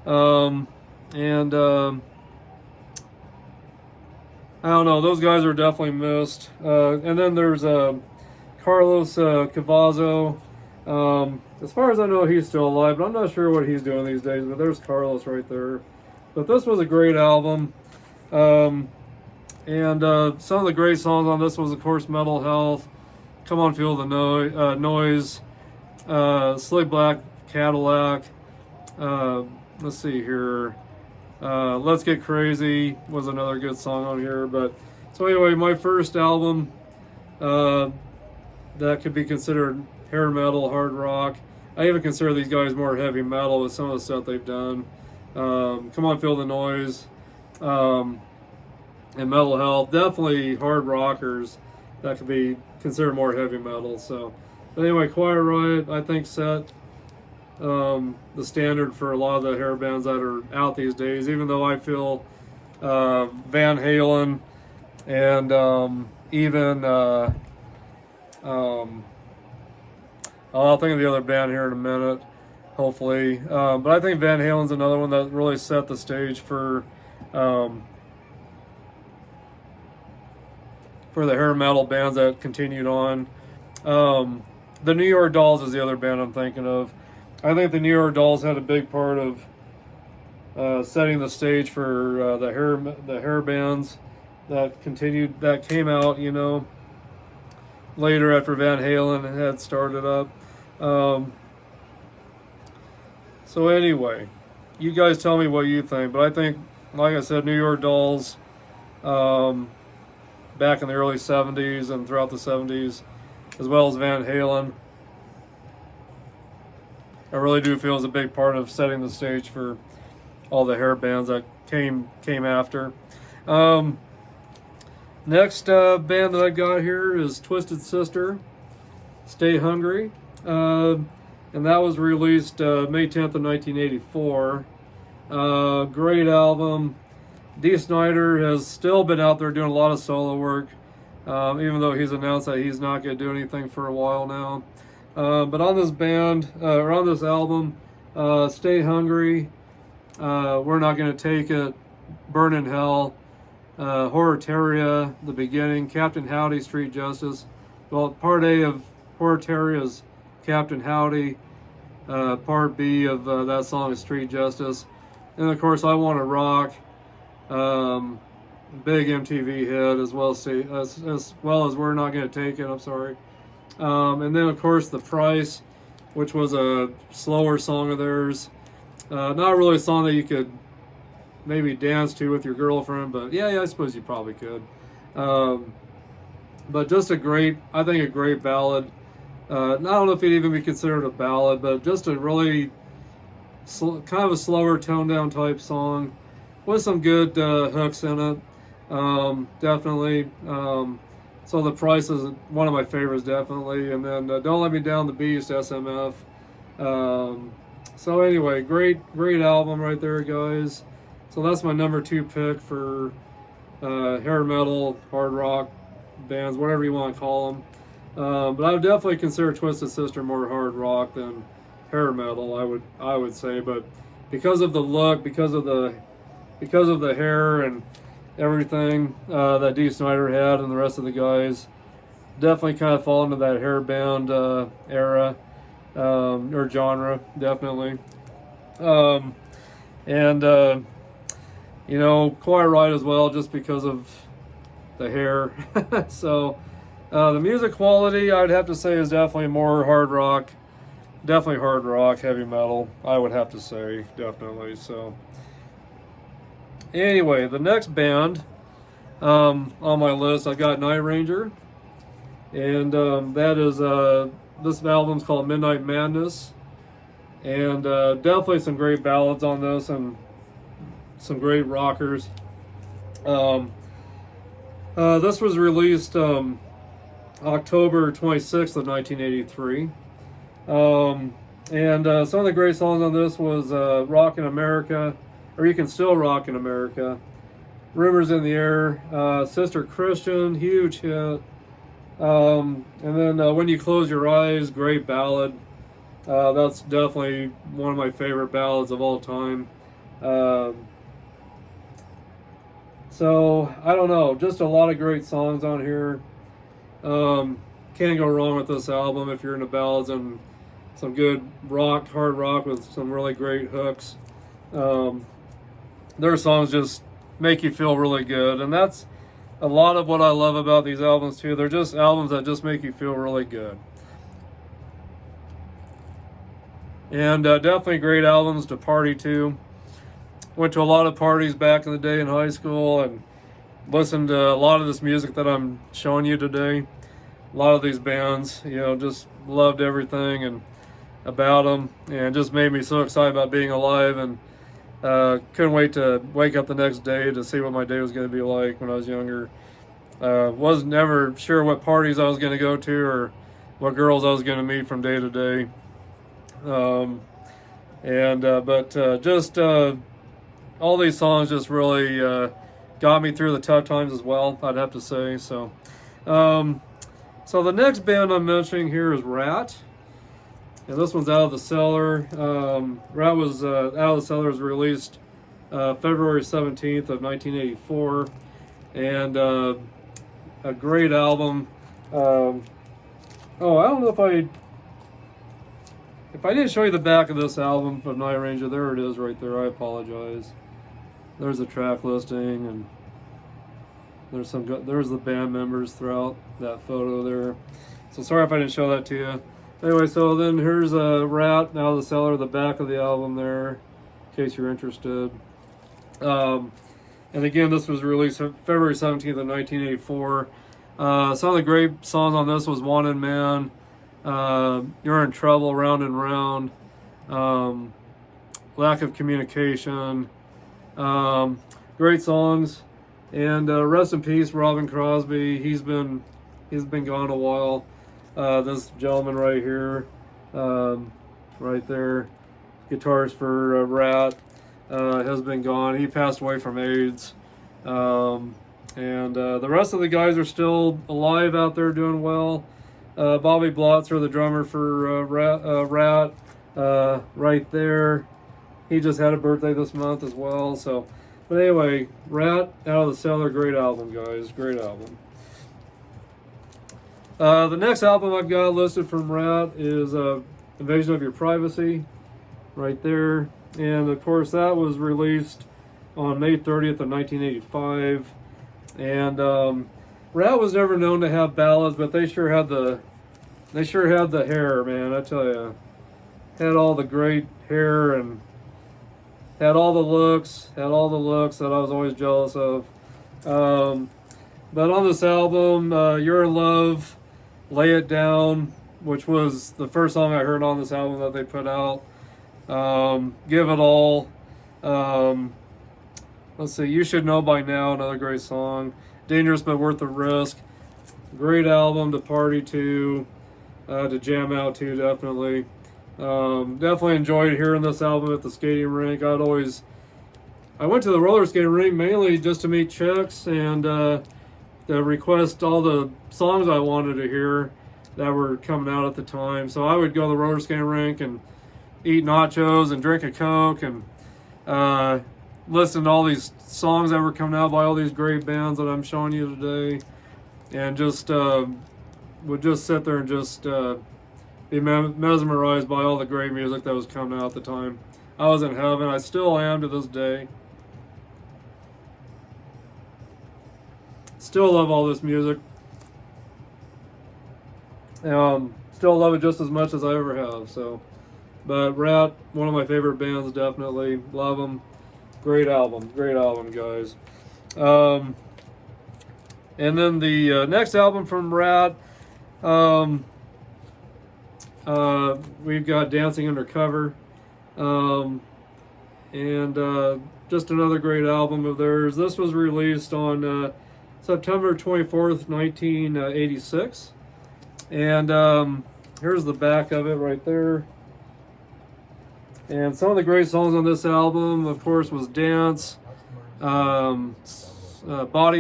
I don't know. Those guys are definitely missed. And then there's Carlos Cavazo. As far as I know, he's still alive, but I'm not sure what he's doing these days. But there's Carlos right there. But this was a great album. And some of the great songs on this was, of course, Metal Health, Come On Feel the Noise, Slick Black Cadillac. Let's see here. Let's Get Crazy was another good song on here. But so anyway, my first album that could be considered hair metal, hard rock. I even consider these guys more heavy metal with some of the stuff they've done. Come On Feel the Noise, and Metal Health, definitely hard rockers that could be considered more heavy metal. So, but anyway, Quiet Riot, I think, set the standard for a lot of the hair bands that are out these days, even though I feel Van Halen and even I'll think of the other band here in a minute, hopefully. But I think Van Halen's another one that really set the stage for the hair metal bands that continued on. The New York Dolls is the other band I'm thinking of. I think the New York Dolls had a big part of setting the stage for the hair bands that came out, you know, later after Van Halen had started up. So anyway, you guys tell me what you think. But I think, like I said, New York Dolls, back in the early 70s and throughout the 70s, as well as Van Halen, I really do feel is a big part of setting the stage for all the hair bands that came after. Next band that I got here is Twisted Sister, Stay Hungry. And that was released May 10th of 1984. Great album. Dee Snider has still been out there doing a lot of solo work, even though he's announced that he's not going to do anything for a while now. But on this band, or on this album, Stay Hungry, We're Not Gonna Take It, Burn in Hell, Horatoria, The Beginning, Captain Howdy, Street Justice. Well, part A of Horatoria is Captain Howdy. Part B of that song is Street Justice. And of course, I Want to Rock, big MTV hit, as well as We're Not Gonna Take It, I'm sorry. And then of course The Price, which was a slower song of theirs. Not really a song that you could maybe dance to with your girlfriend, but yeah, I suppose you probably could. But just a great ballad. I don't know if it'd even be considered a ballad, but just a really kind of a slower, toned down type song with some good hooks in it. Definitely. So the Price is one of my favorites, definitely. And then Don't Let Me Down, The Beast, SMF. So anyway, great album right there, guys. So that's my number 2 pick for hair metal, hard rock bands, whatever you want to call them. But I would definitely consider Twisted Sister more hard rock than hair metal. I would say, but because of the look, because of the hair and everything that Dee Snider had and the rest of the guys, definitely kind of fall into that hair band era or genre, definitely. You know, Quiet Riot as well, just because of the hair. So the music quality, I'd have to say, is definitely more hard rock. Definitely hard rock, heavy metal, I would have to say, definitely. So anyway, the next band on my list, I got Night Ranger. And that is, this album's called Midnight Madness. And definitely some great ballads on this and some great rockers. This was released October 26th of 1983. Some of the great songs on this was Rockin' America, or You Can Still Rock in America, Rumors in the Air, Sister Christian, huge hit. And then When You Close Your Eyes, great ballad. That's definitely one of my favorite ballads of all time. So, I don't know, just a lot of great songs on here. Can't go wrong with this album if you're into ballads and some good rock, hard rock with some really great hooks. Their songs just make you feel really good, and that's a lot of what I love about these albums too. They're just albums that just make you feel really good. And definitely great albums to party to. Went to a lot of parties back in the day in high school and listened to a lot of this music that I'm showing you today. A lot of these bands, you know, just loved everything and about them, and just made me so excited about being alive, and couldn't wait to wake up the next day to see what my day was going to be like when I was younger. Was never sure what parties I was going to go to or what girls I was going to meet from day to day. Just all these songs just really got me through the tough times as well, I'd have to say. So the next band I'm mentioning here is Rat. And this one's Out of the Cellar. Rat was Out of the Cellar was released February 17th of 1984. And a great album. I don't know if I didn't show you the back of this album of Night Ranger. There it is right there. I apologize. There's the track listing, and there's the band members throughout that photo there. So sorry if I didn't show that to you. Anyway, so then here's a Rat, Out of the Cellar, the back of the album there, in case you're interested. And again, this was released February 17th of 1984. Some of the great songs on this was Wanted Man, You're in Trouble, Round and Round, Lack of Communication. Great songs. And rest in peace, Robin Crosby. He's been gone a while. This gentleman right here, right there, guitarist for Rat, has been gone. He passed away from AIDS. The rest of the guys are still alive out there doing well. Bobby Blotzer, the drummer for Rat, right there. He just had a birthday this month as well. So, but anyway, Rat, Out of the Cellar, great album, guys. Great album. The next album I've got listed from Rat is Invasion of Your Privacy, right there. And of course, that was released on May 30th of 1985. And Rat was never known to have ballads, but they sure had the hair, man. I tell you, had all the great hair and had all the looks that I was always jealous of. But on this album, You're in Love, Lay It Down, which was the first song I heard on this album that they put out. Give It All. Let's see, You Should Know By Now, another great song. Dangerous But Worth the Risk. Great album to party to jam out to, definitely. Definitely enjoyed hearing this album at the skating rink. I went to the roller skating rink mainly just to meet chicks and to request all the songs I wanted to hear that were coming out at the time. So I would go to the roller skating rink and eat nachos and drink a Coke and listen to all these songs that were coming out by all these great bands that I'm showing you today, and just would just sit there and just be mesmerized by all the great music that was coming out at the time. I was in heaven. I still am to this day. Still love all this music. Still love it just as much as I ever have. So, but Rat, one of my favorite bands, definitely love them. Great album, guys. And then the next album from Rat, we've got Dancing Undercover, and just another great album of theirs. This was released on September 24th, 1986. And here's the back of it right there. And some of the great songs on this album, of course, was Dance, Body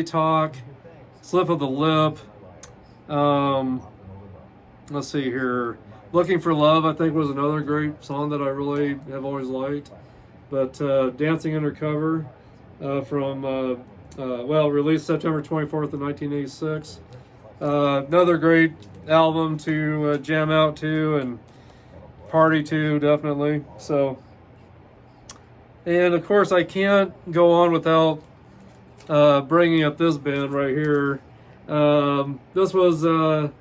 Talk, Slip of the Lip. Let's see here. Looking for Love, I think, was another great song that I really have always liked. But Dancing Undercover released September 24th of 1986. Another great album to jam out to and party to, definitely. So, and of course I can't go on without bringing up this band right here. This was an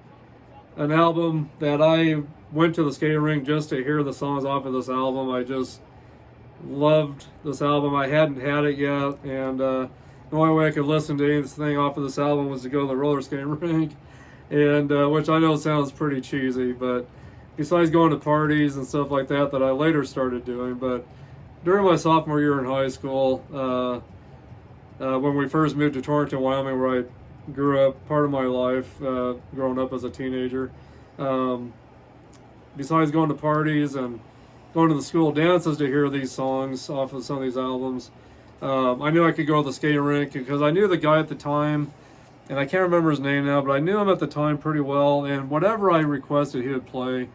album that I went to the skating rink just to hear the songs off of this album. I just loved this album. I hadn't had it yet, and the only way I could listen to anything off of this album was to go to the roller skating rink, and which I know sounds pretty cheesy, but besides going to parties and stuff like that I later started doing. But during my sophomore year in high school, when we first moved to Torrington, Wyoming, where I grew up part of my life, growing up as a teenager, besides going to parties and going to the school dances to hear these songs off of some of these albums, I knew I could go to the skating rink because I knew the guy at the time, and I can't remember his name now, but I knew him at the time pretty well, and whatever I requested, he would play.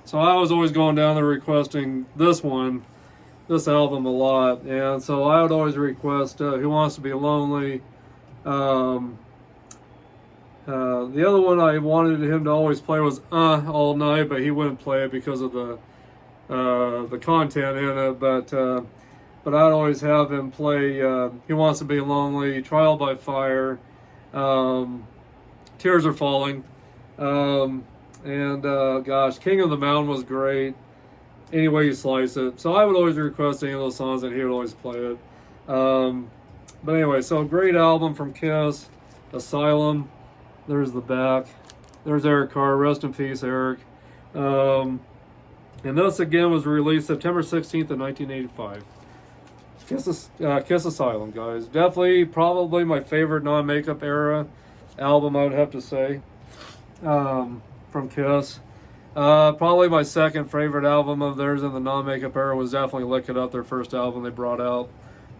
So I was always going down there requesting this album a lot, and so I would always request Who Wants to Be Lonely. The other one I wanted him to always play was All Night, but he wouldn't play it because of the content in it. But I'd always have him play He Wants to Be Lonely, Trial by Fire, Tears Are Falling, and gosh, King of the Mountain was great. Any way you slice it. So I would always request any of those songs, and he would always play it. But anyway, so great album from Kiss, Asylum. There's the back. There's Eric Carr. Rest in peace, Eric. And this again was released September 16th of 1985. Kiss Asylum, guys. Definitely, probably my favorite non-makeup era album, I would have to say, from Kiss. Probably my second favorite album of theirs in the non-makeup era was definitely Lick It Up, their first album they brought out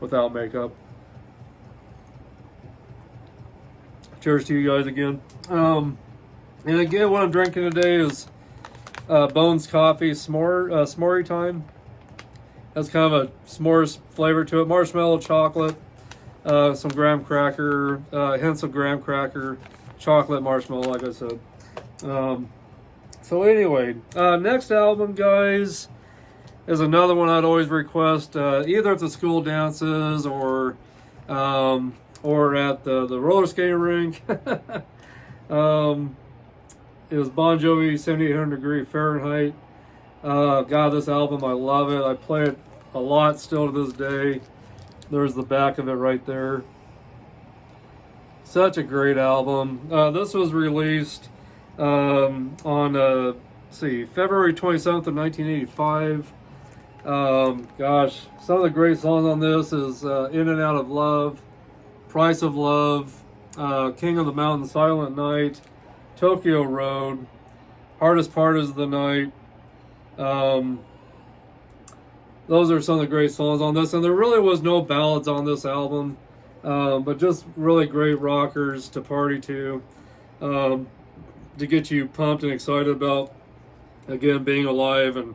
without makeup. Cheers to you guys again. And again, what I'm drinking today is Bones Coffee S'more Time. Has kind of a s'mores flavor to it. Marshmallow, chocolate, some graham cracker, hints of graham cracker, chocolate, marshmallow, like I said. So anyway, next album, guys, is another one I'd always request, either at the school dances or at the roller skating rink. It was Bon Jovi, 7800 Degree Fahrenheit. God, this album, I love it. I play it a lot still to this day. There's the back of it right there. Such a great album. This was released on February 27th of 1985. Gosh, some of the great songs on this is In and Out of Love, Price of Love, King of the Mountain, Silent Night, Tokyo Road, Hardest Part Is the Night. Those are some of the great songs on this, and there really was no ballads on this album, but just really great rockers to party to get you pumped and excited about, again, being alive. And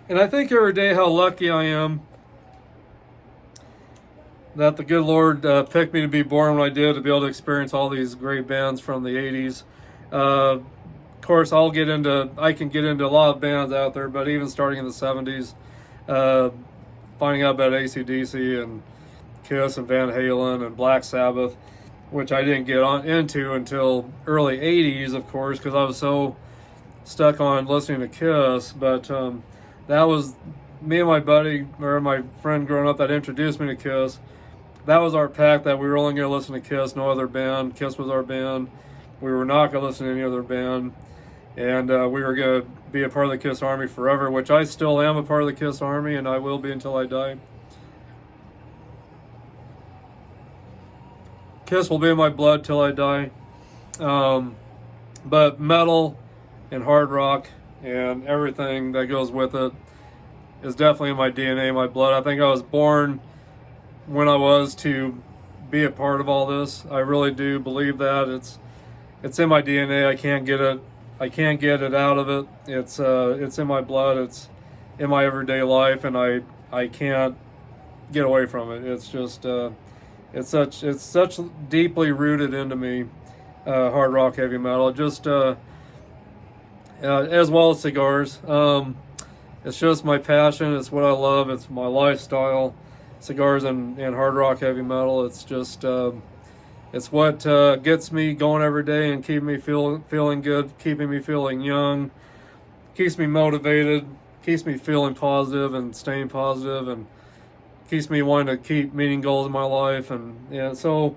I think every day how lucky I am that the good Lord picked me to be born when I did, to be able to experience all these great bands from the 80s. Of course, I can get into a lot of bands out there, but even starting in the 70s, finding out about AC/DC and Kiss and Van Halen and Black Sabbath, which I didn't get into until early 80s, of course, because I was so stuck on listening to Kiss. But that was me and my buddy, or my friend growing up, that introduced me to Kiss. That was our pact, that we were only going to listen to Kiss, no other band. Kiss was our band. We were not going to listen to any other band. And we were going to be a part of the Kiss Army forever, which I still am a part of the Kiss Army, and I will be until I die. Kiss will be in my blood till I die. But metal and hard rock and everything that goes with it is definitely in my DNA, my blood. I think I was born when I was to be a part of all this. I really do believe that. It's in my DNA. I can't get it out of it. It's in my blood. It's in my everyday life, and I can't get away from it. It's just it's such deeply rooted into me. Hard rock, heavy metal, just as well as cigars. It's just my passion. It's what I love. It's my lifestyle. Cigars and hard rock, heavy metal. It's just it's what gets me going every day and keeping me feeling good, keeping me feeling young, keeps me motivated, keeps me feeling positive and staying positive, and keeps me wanting to keep meeting goals in my life. And yeah, so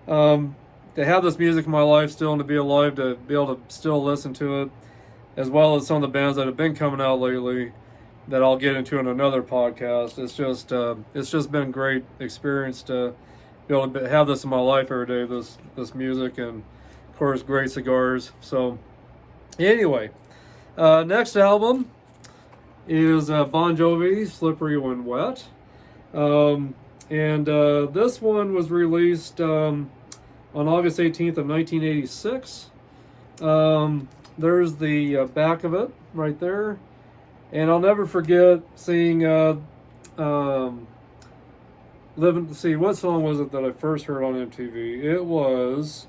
to have this music in my life still, and to be alive, to be able to still listen to it, as well as some of the bands that have been coming out lately that I'll get into in another podcast. It's just been a great experience to be able to have this in my life every day, this music, and of course great cigars. So anyway, next album is Bon Jovi, Slippery When Wet. And this one was released on August 18th of 1986. There's the back of it right there. And I'll never forget seeing, what song was it that I first heard on MTV? It was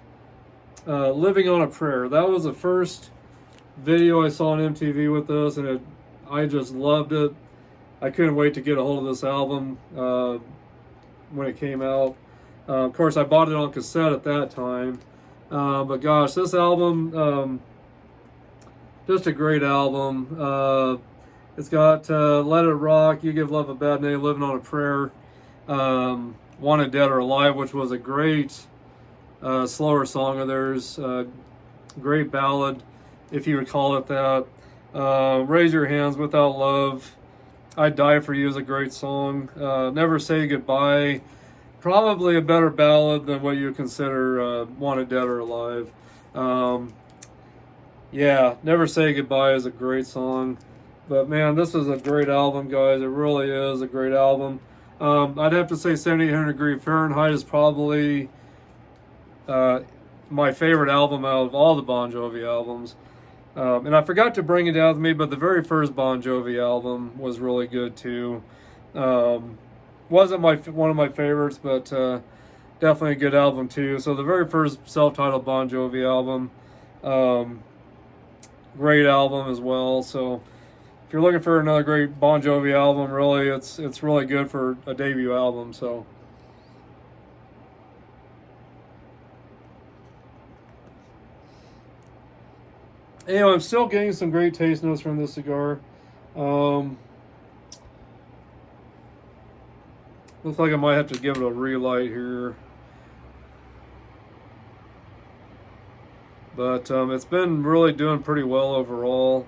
Living on a Prayer. That was the first video I saw on MTV with this, and I just loved it. I couldn't wait to get a hold of this album when it came out. Of course, I bought it on cassette at that time. But gosh, this album, just a great album. It's got Let It Rock, You Give Love a Bad Name, Living on a Prayer, Wanted Dead or Alive, which was a great slower song of theirs. Great ballad, if you would call it that. Raise Your Hands, Without Love, I'd Die For You is a great song. Never Say Goodbye, probably a better ballad than what you would consider Wanted Dead or Alive. Yeah, Never Say Goodbye is a great song. But man, this is a great album, guys. It really is a great album. I'd have to say 7800 Degree Fahrenheit is probably my favorite album out of all the Bon Jovi albums. And I forgot to bring it down with me, but the very first Bon Jovi album was really good too. Wasn't one of my favorites, but definitely a good album too. So the very first self-titled Bon Jovi album, great album as well. So if you're looking for another great Bon Jovi album, really, it's really good for a debut album. So anyway, I'm still getting some great taste notes from this cigar. Looks like I might have to give it a relight here. But it's been really doing pretty well overall.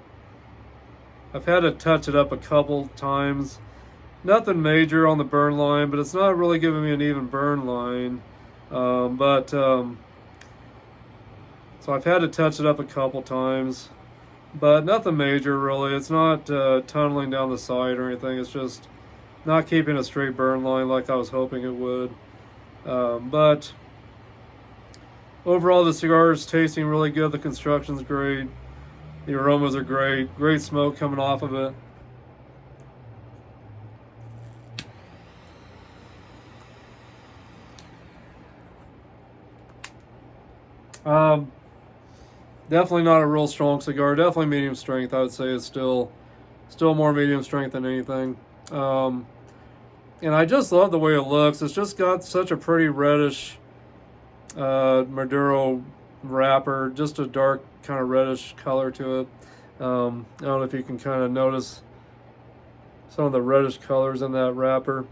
I've had to touch it up a couple times. Nothing major on the burn line, but it's not really giving me an even burn line. So I've had to touch it up a couple times, but nothing major really. It's not tunneling down the side or anything. It's just not keeping a straight burn line like I was hoping it would. But overall, the cigar is tasting really good. The construction's great. The aromas are great. Great smoke coming off of it. Definitely not a real strong cigar. Definitely medium strength. I would say it's still more medium strength than anything. And I just love the way it looks. It's just got such a pretty reddish Maduro wrapper. Just a dark kind of reddish color to it. I don't know if you can kind of notice some of the reddish colors in that wrapper.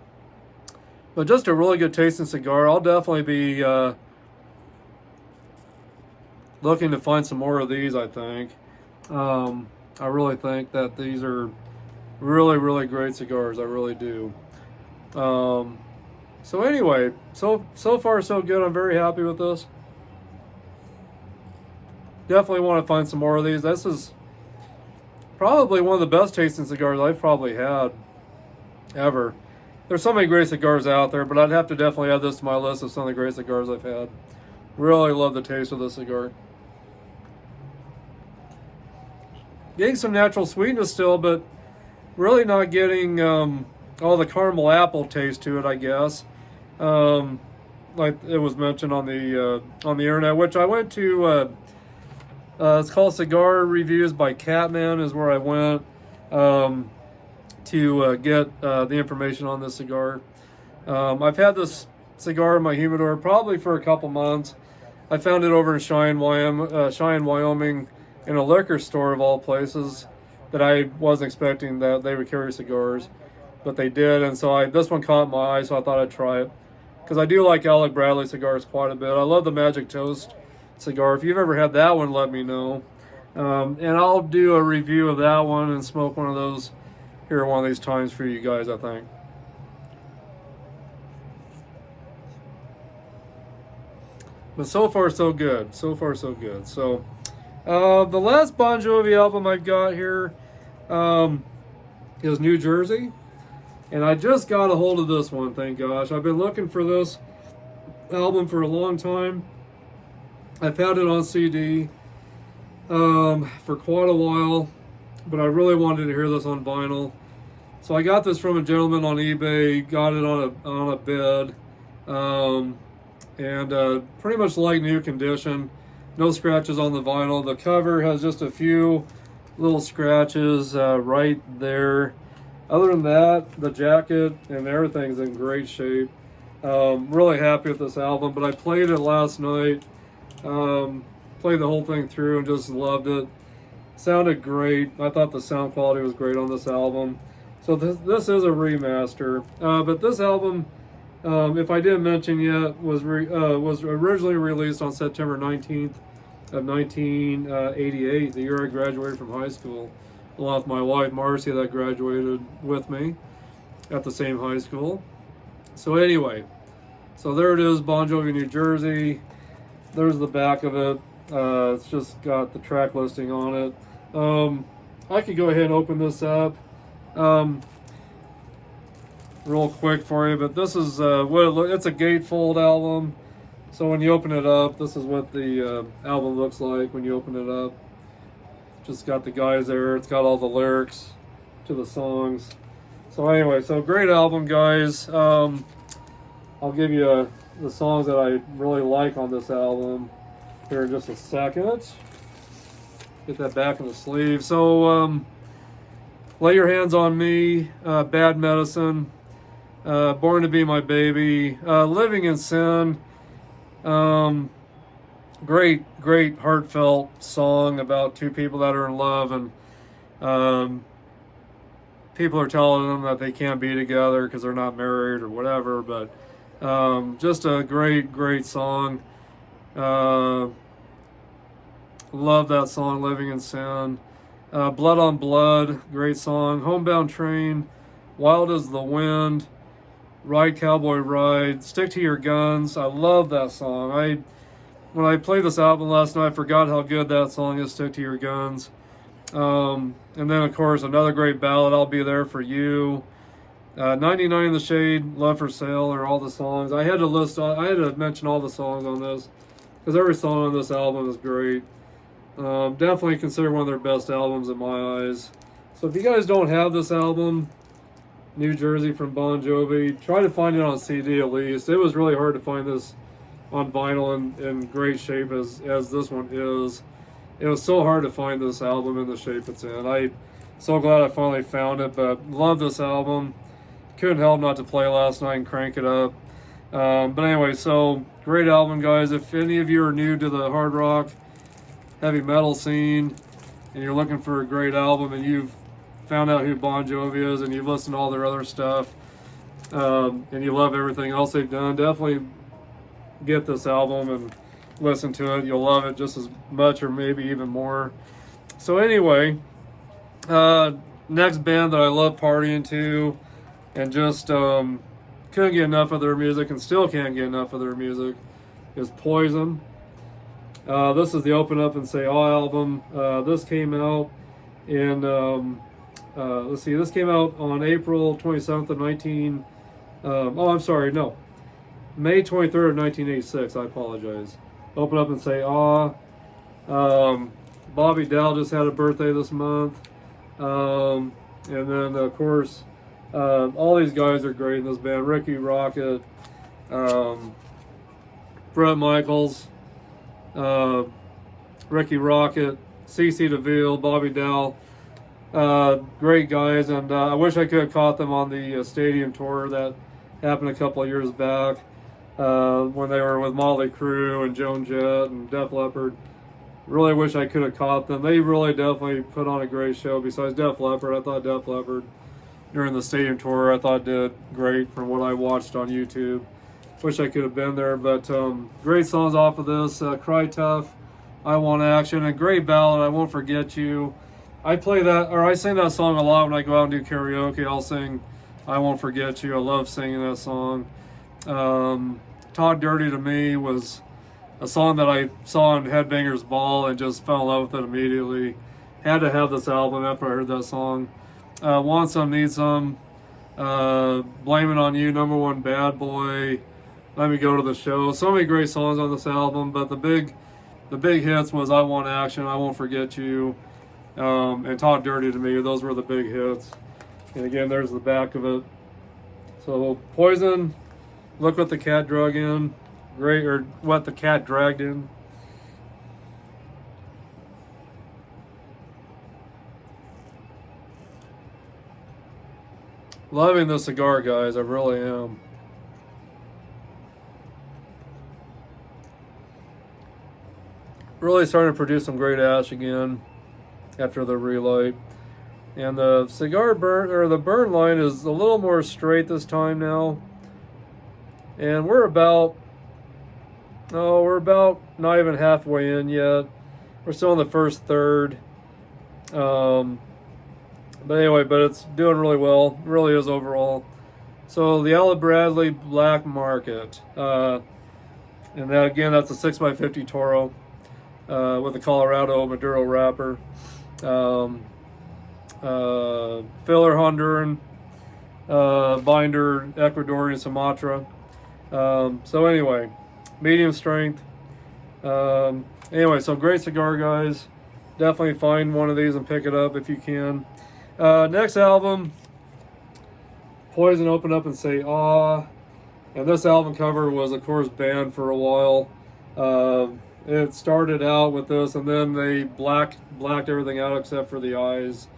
But just a really good tasting cigar. I'll definitely be looking to find some more of these, I think. I really think that these are really, really great cigars. I really do. So anyway, so far so good. I'm very happy with this. Definitely want to find some more of these. This is probably one of the best tasting cigars I've probably had ever. There's so many great cigars out there, but I'd have to definitely add this to my list of some of the great cigars I've had. Really love the taste of this cigar. Getting some natural sweetness still, but really not getting all the caramel apple taste to it, I guess. Like it was mentioned on the internet, which I went to. It's called Cigar Reviews by Catman, is where I went to get the information on this cigar. I've had this cigar in my humidor probably for a couple months. I found it over in Cheyenne, Wyoming, in a liquor store of all places, that I wasn't expecting that they would carry cigars, but they did, and so this one caught my eye, so I thought I'd try it, because I do like Alec Bradley cigars quite a bit. I love the Magic Toast cigar. If you've ever had that one, let me know, and I'll do a review of that one and smoke one of those here one of these times for you guys, I think. But so far so good. So far so good. So the last Bon Jovi album I've got here is New Jersey, and I just got a hold of this one, thank gosh. I've been looking for this album for a long time. I found it on CD for quite a while, but I really wanted to hear this on vinyl. So I got this from a gentleman on eBay, got it on a bid, and pretty much like new condition. No scratches on the vinyl. The cover has just a few little scratches right there. Other than that, the jacket and everything's in great shape. Really happy with this album, but I played it last night. Played the whole thing through and just loved it. Sounded great. I thought the sound quality was great on this album. So this is a remaster. But this album, if I didn't mention yet, was originally released on September 19th of 1988, the year I graduated from high school, along with my wife Marcy, that graduated with me at the same high school. So anyway, so there it is, Bon Jovi, New Jersey. There's the back of it. It's just got the track listing on it. I could go ahead and open this up real quick for you, but this is what it's a gatefold album. So when you open it up, this is what the album looks like when you open it up. Just got the guys there. It's got all the lyrics to the songs. So anyway, so great album, guys. I'll give you the songs that I really like on this album here in just a second. Get that back in the sleeve. So Lay Your Hands on Me, Bad Medicine, Born to Be My Baby, Living in Sin. Great heartfelt song about two people that are in love, and people are telling them that they can't be together because they're not married or whatever, but just a great song. Love that song, Living in Sin. Blood on Blood, great song. Homebound Train, Wild as the Wind, Ride Cowboy Ride, Stick to Your Guns. I love that song. when I played this album last night, I forgot how good that song is, Stick to Your Guns. And then, of course, another great ballad, I'll Be There for You. 99 in the Shade, Love for Sale are all the songs. I had to mention all the songs on this because every song on this album is great. Definitely considered one of their best albums in my eyes. So if you guys don't have this album, New Jersey from Bon Jovi, try to find it on CD at least. It was really hard to find this on vinyl in great shape as this one is. It was so hard to find this album in the shape it's in. I'm so glad I finally found it, but love this album. Couldn't help not to play last night and crank it up. But anyway, so great album, guys. If any of you are new to the hard rock, heavy metal scene, and you're looking for a great album, and you've found out who Bon Jovi is, and you've listened to all their other stuff, and you love everything else they've done, definitely get this album and listen to it. You'll love it just as much or maybe even more. So anyway, next band that I love partying to and just couldn't get enough of their music and still can't get enough of their music is Poison. This is the Open Up and Say Ah album. This came out in this came out on April 27th of May 23rd of 1986. I apologize. Open Up and Say Ah. Bobby Dowell just had a birthday this month. And then, of course, all these guys are great in this band. Ricky Rocket, Bret Michaels, Ricky Rocket, CeCe DeVille, Bobby Dowell. Great guys, and I wish I could have caught them on the stadium tour that happened a couple of years back when they were with Motley Crue and Joan Jett and Def Leppard. Really wish I could have caught them. They really definitely put on a great show. Besides Def Leppard, I thought Def Leppard during the stadium tour, I thought did great from what I watched on YouTube. Wish I could have been there, but great songs off of this. Cry Tough, I Want Action, and great ballad, I Won't Forget You. I sing that song a lot when I go out and do karaoke. I'll sing I Won't Forget You. I love singing that song. Talk Dirty to Me was a song that I saw on Headbangers Ball and just fell in love with it immediately. Had to have this album after I heard that song. Want Some, Need Some, Blame It On You, Number One Bad Boy, Let Me Go to the Show. So many great songs on this album, but the big hits was I Want Action, I Won't Forget You, and Talk Dirty to Me. Those were the big hits. And again, there's the back of it. So Poison, Look What the Cat Drug In. Great, or What the Cat Dragged In. Loving the cigar, guys. I really am. Really starting to produce some great ash again after the relight. And the cigar burn, or the burn line, is a little more straight this time now. And we're about not even halfway in yet. We're still in the first third. But anyway, it's doing really well. It really is overall. So the Alec Bradley Black Market. And that, again, that's a 6x50 Toro with a Colorado Maduro wrapper. Filler Honduran, binder Ecuadorian Sumatra. So anyway, medium strength. Anyway, so great cigar, guys. Definitely find one of these and pick it up if you can. Next album, Poison, Open Up and Say Ah. And this album cover was, of course, banned for a while. It started out with this, and then they blacked everything out except for the eyes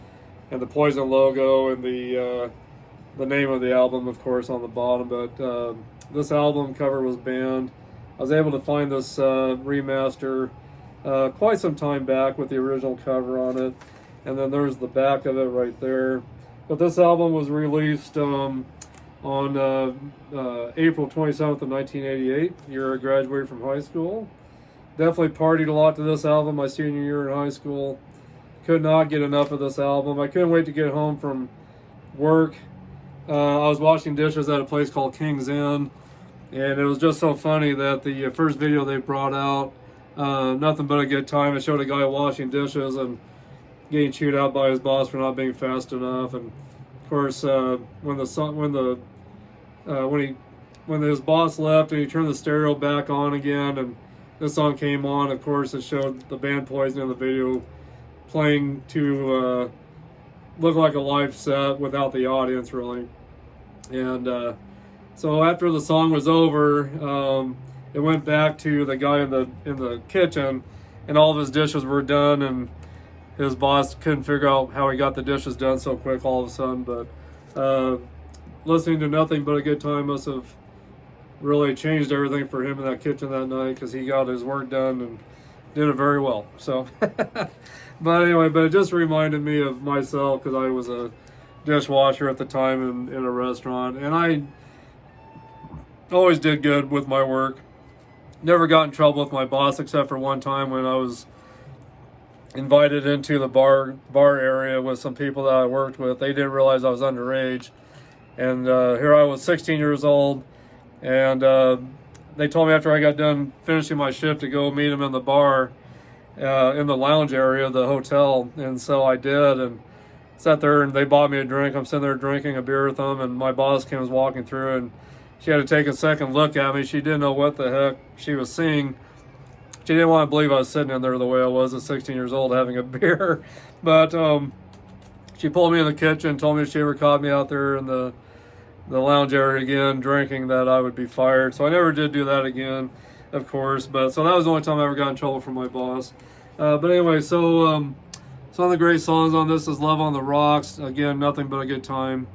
and the Poison logo and the name of the album, of course, on the bottom. But this album cover was banned. I was able to find this remaster quite some time back with the original cover on it. And then there's the back of it right there. But this album was released on April 27th of 1988, year I graduated from high school. Definitely partied a lot to this album my senior year in high school. Could not get enough of this album. I couldn't wait to get home from work. I was washing dishes at a place called King's Inn, and it was just so funny that the first video they brought out Nothing but a good time. It showed a guy washing dishes and getting chewed out by his boss for not being fast enough. And of course, when his boss left and he turned the stereo back on again, and this song came on, of course, it showed the band Poison in the video playing to look like a live set without the audience, really. And so after the song was over, it went back to the guy in the kitchen, and all of his dishes were done, and his boss couldn't figure out how he got the dishes done so quick all of a sudden. But listening to Nothing But a Good Time must have really changed everything for him in that kitchen that night, because he got his work done and did it very well. So, but anyway, but it just reminded me of myself, because I was a dishwasher at the time in a restaurant, and I always did good with my work. Never got in trouble with my boss, except for one time when I was invited into the bar area with some people that I worked with. They didn't realize I was underage, and here I was 16 years old, and they told me after I got done finishing my shift to go meet them in the bar, in the lounge area of the hotel. And so I did, and sat there, and they bought me a drink. I'm sitting there drinking a beer with them, and my boss was walking through, and she had to take a second look at me. She didn't know what the heck she was seeing. She didn't want to believe I was sitting in there the way I was at 16 years old having a beer. But she pulled me in the kitchen, told me if she ever caught me out there in the lounge area again drinking, that I would be fired. So I never did do that again, of course. But so that was the only time I ever got in trouble from my boss. But anyway, so some of the great songs on this is Love on the Rocks. Again, Nothing But a Good Time.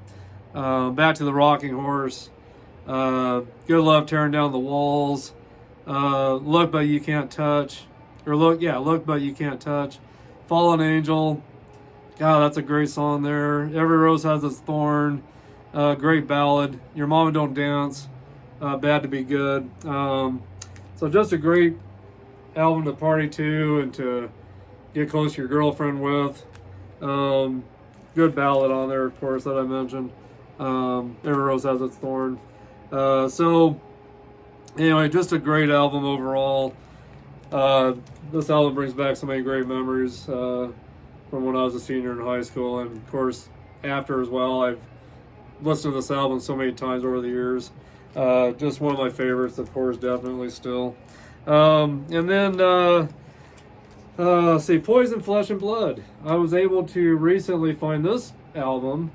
Back to the Rocking Horse. Good Love Tearing Down the Walls. Look But You Can't Touch. Look But You Can't Touch. Fallen Angel. God, that's a great song there. Every Rose Has Its Thorn. Great ballad. Your Mama Don't Dance. Bad to Be Good. So just a great album to party to and to get close to your girlfriend with. Good ballad on there, of course, that I mentioned. Every Rose Has Its Thorn. So anyway, just a great album overall. This album brings back so many great memories from when I was a senior in high school, and of course after as well. I've listened to this album so many times over the years. Just one of my favorites, of course, definitely still. And then let's see, Poison, Flesh and Blood. I was able to recently find this album.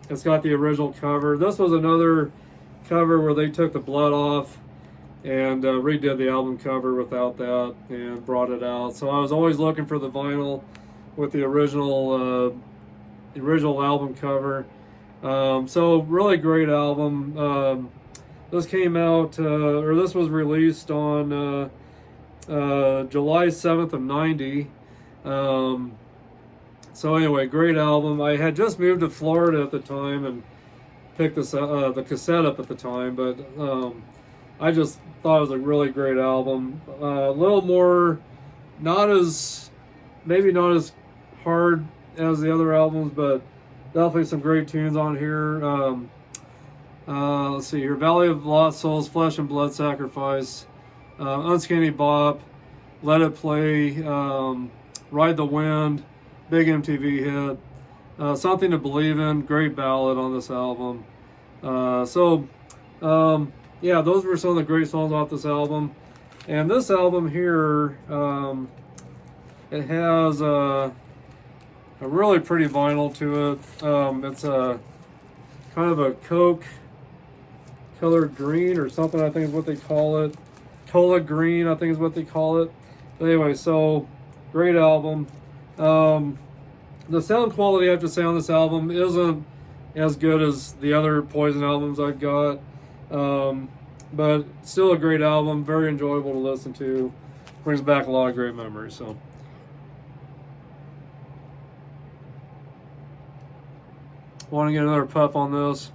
It's got the original cover. This was another cover where they took the blood off and redid the album cover without that and brought it out. So I was always looking for the vinyl with the original album cover. So really great album. This came out, or this was released on July 7th of 90. So anyway, great album. I had just moved to Florida at the time and picked this the cassette up at the time, but I just thought it was a really great album. A little more, maybe not as hard as the other albums, but definitely some great tunes on here. Let's see here: Valley of Lost Souls, Flesh and Blood Sacrifice, Unskinny Bop, Let It Play, Ride the Wind, big MTV hit. Something to Believe In, great ballad on this album. Yeah, those were some of the great songs off this album. And this album here, it has a really pretty vinyl to it. It's a kind of a Coke colored green or something, I think is what they call it. Cola green, I think is what they call it. But anyway, so great album. The sound quality, I have to say, on this album isn't as good as the other Poison albums I've got. But still a great album, very enjoyable to listen to. Brings back a lot of great memories. So want to get another puff on this.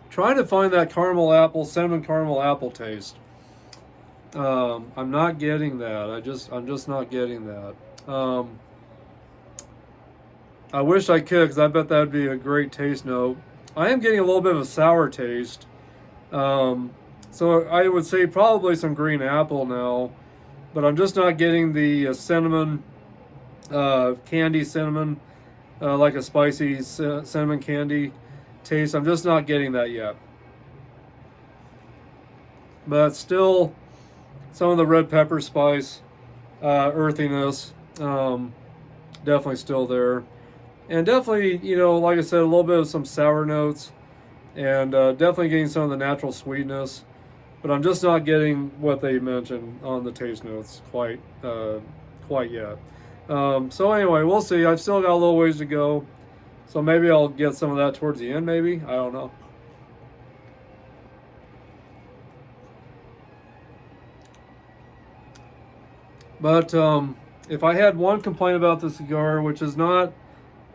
Trying to find that cinnamon caramel apple taste. I'm not getting that. I'm just not getting that. I wish I could, because I bet that would be a great taste note. I am getting a little bit of a sour taste. So I would say probably some green apple now, but I'm just not getting the cinnamon, candy cinnamon, like a spicy cinnamon candy taste. I'm just not getting that yet. But still, some of the red pepper spice, earthiness, definitely still there. And definitely, you know, like I said, a little bit of some sour notes, and definitely getting some of the natural sweetness. But I'm just not getting what they mentioned on the taste notes quite yet. So anyway, we'll see. I've still got a little ways to go. So maybe I'll get some of that towards the end, maybe. I don't know. But if I had one complaint about the cigar, which is not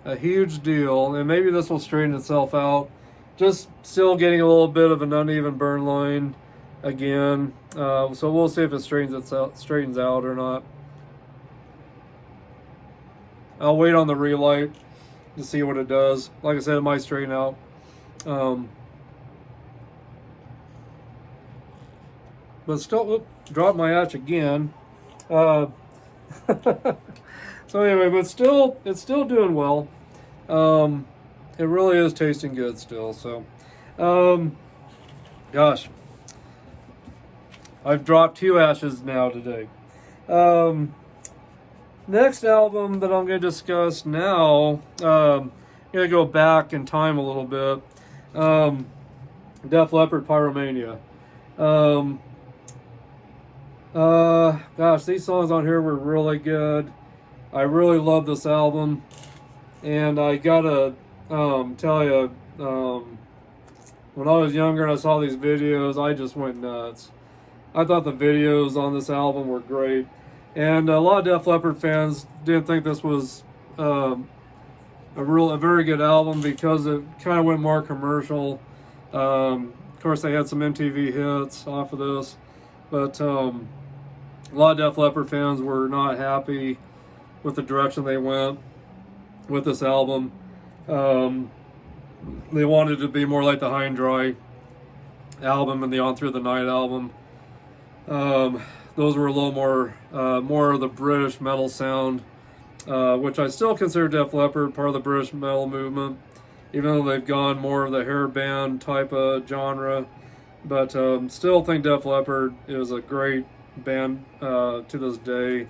a huge deal, and maybe this will straighten itself out, just still getting a little bit of an uneven burn line again. So we'll see if it straightens out or not. I'll wait on the relight to see what it does. Like I said, it might straighten out. But still, drop my ash again. So anyway, but still, it's still doing well. It really is tasting good still. So, gosh, I've dropped 2 ashes now today. Next album that I'm going to discuss now, I'm going to go back in time a little bit. Def Leppard Pyromania. Gosh, these songs on here were really good. I really love this album, and I gotta tell you, when I was younger and I saw these videos, I just went nuts. I thought the videos on this album were great, and a lot of Def Leppard fans didn't think this was a very good album because it kind of went more commercial. Of course, they had some MTV hits off of this, but a lot of Def Leppard fans were not happy with the direction they went with this album. They wanted to be more like the High and Dry album and the On Through the Night album. Those were a little more of the British metal sound, which I still consider Def Leppard part of the British metal movement, even though they've gone more of the hair band type of genre. But still think Def Leppard is a great band to this day.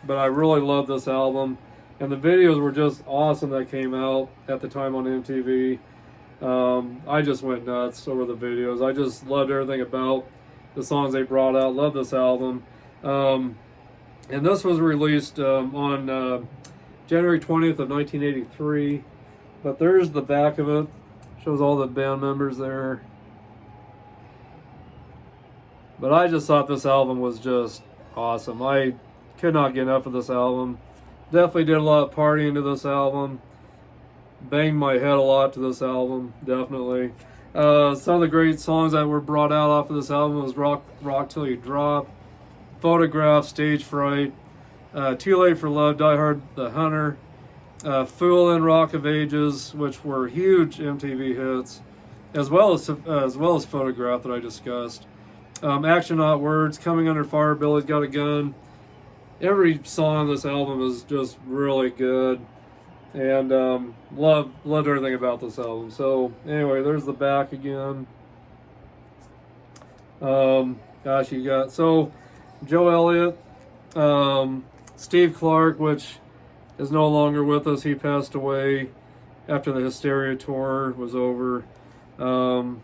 But I really love this album, and the videos were just awesome that came out at the time on MTV. I just went nuts over the videos. I just loved everything about the songs they brought out. Love this album. And this was released on January 20th of 1983. But there's the back of it. Shows all the band members there. But I just thought this album was just awesome. I could not get enough of this album. Definitely did a lot of partying to this album. Banged my head a lot to this album, definitely. Some of the great songs that were brought out off of this album was Rock Till You Drop, Photograph, Stage Fright, Too Late for Love, Die Hard, The Hunter, Foolin', Rock of Ages, which were huge MTV hits, as well as Photograph that I discussed. Action Not Words, Coming Under Fire, Billy's Got a Gun. Every song on this album is just really good, and loved everything about this album. So anyway, there's the back again. Gosh, you got Joe Elliott, Steve Clark, which is no longer with us. He passed away after the Hysteria tour was over. And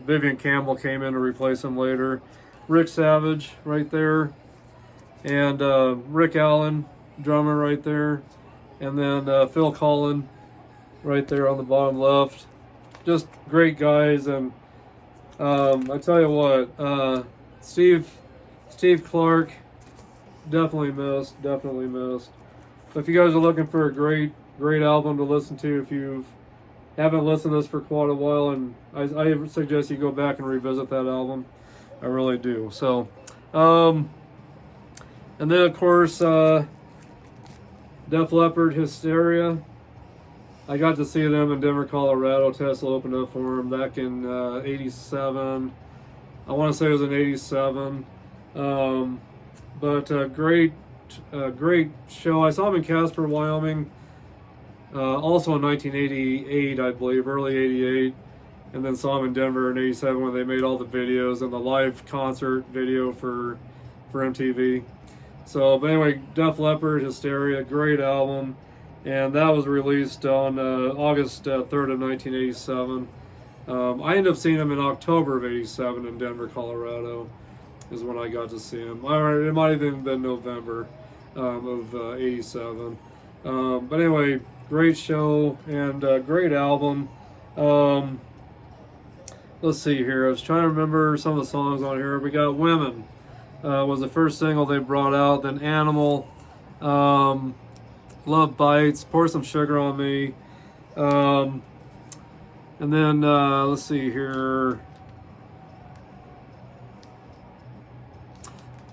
Vivian Campbell came in to replace him later. Rick Savage right there, and Rick Allen, drummer right there, and then Phil Collin right there on the bottom left. Just great guys, and I tell you what, Steve Clark, definitely missed. So if you guys are looking for a great album to listen to, if you haven't listened to this for quite a while, and I suggest you go back and revisit that album. I really do. So, and then of course, Def Leppard, Hysteria. I got to see them in Denver, Colorado. Tesla opened up for them back in 87. I want to say it was in 87. But great show. I saw them in Casper, Wyoming, also in 1988, I believe, early 88. And then saw them in Denver in 87 when they made all the videos and the live concert video for MTV. So, but anyway, Def Leppard, Hysteria, great album. And that was released on August 3rd of 1987. I ended up seeing them in October of 87 in Denver, Colorado, is when I got to see them. It might have even been November of 87. But anyway, great show and great album. Let's see here. I was trying to remember some of the songs on here. We got Women was the first single they brought out. Then Animal, Love Bites, Pour Some Sugar on Me. And then, let's see here.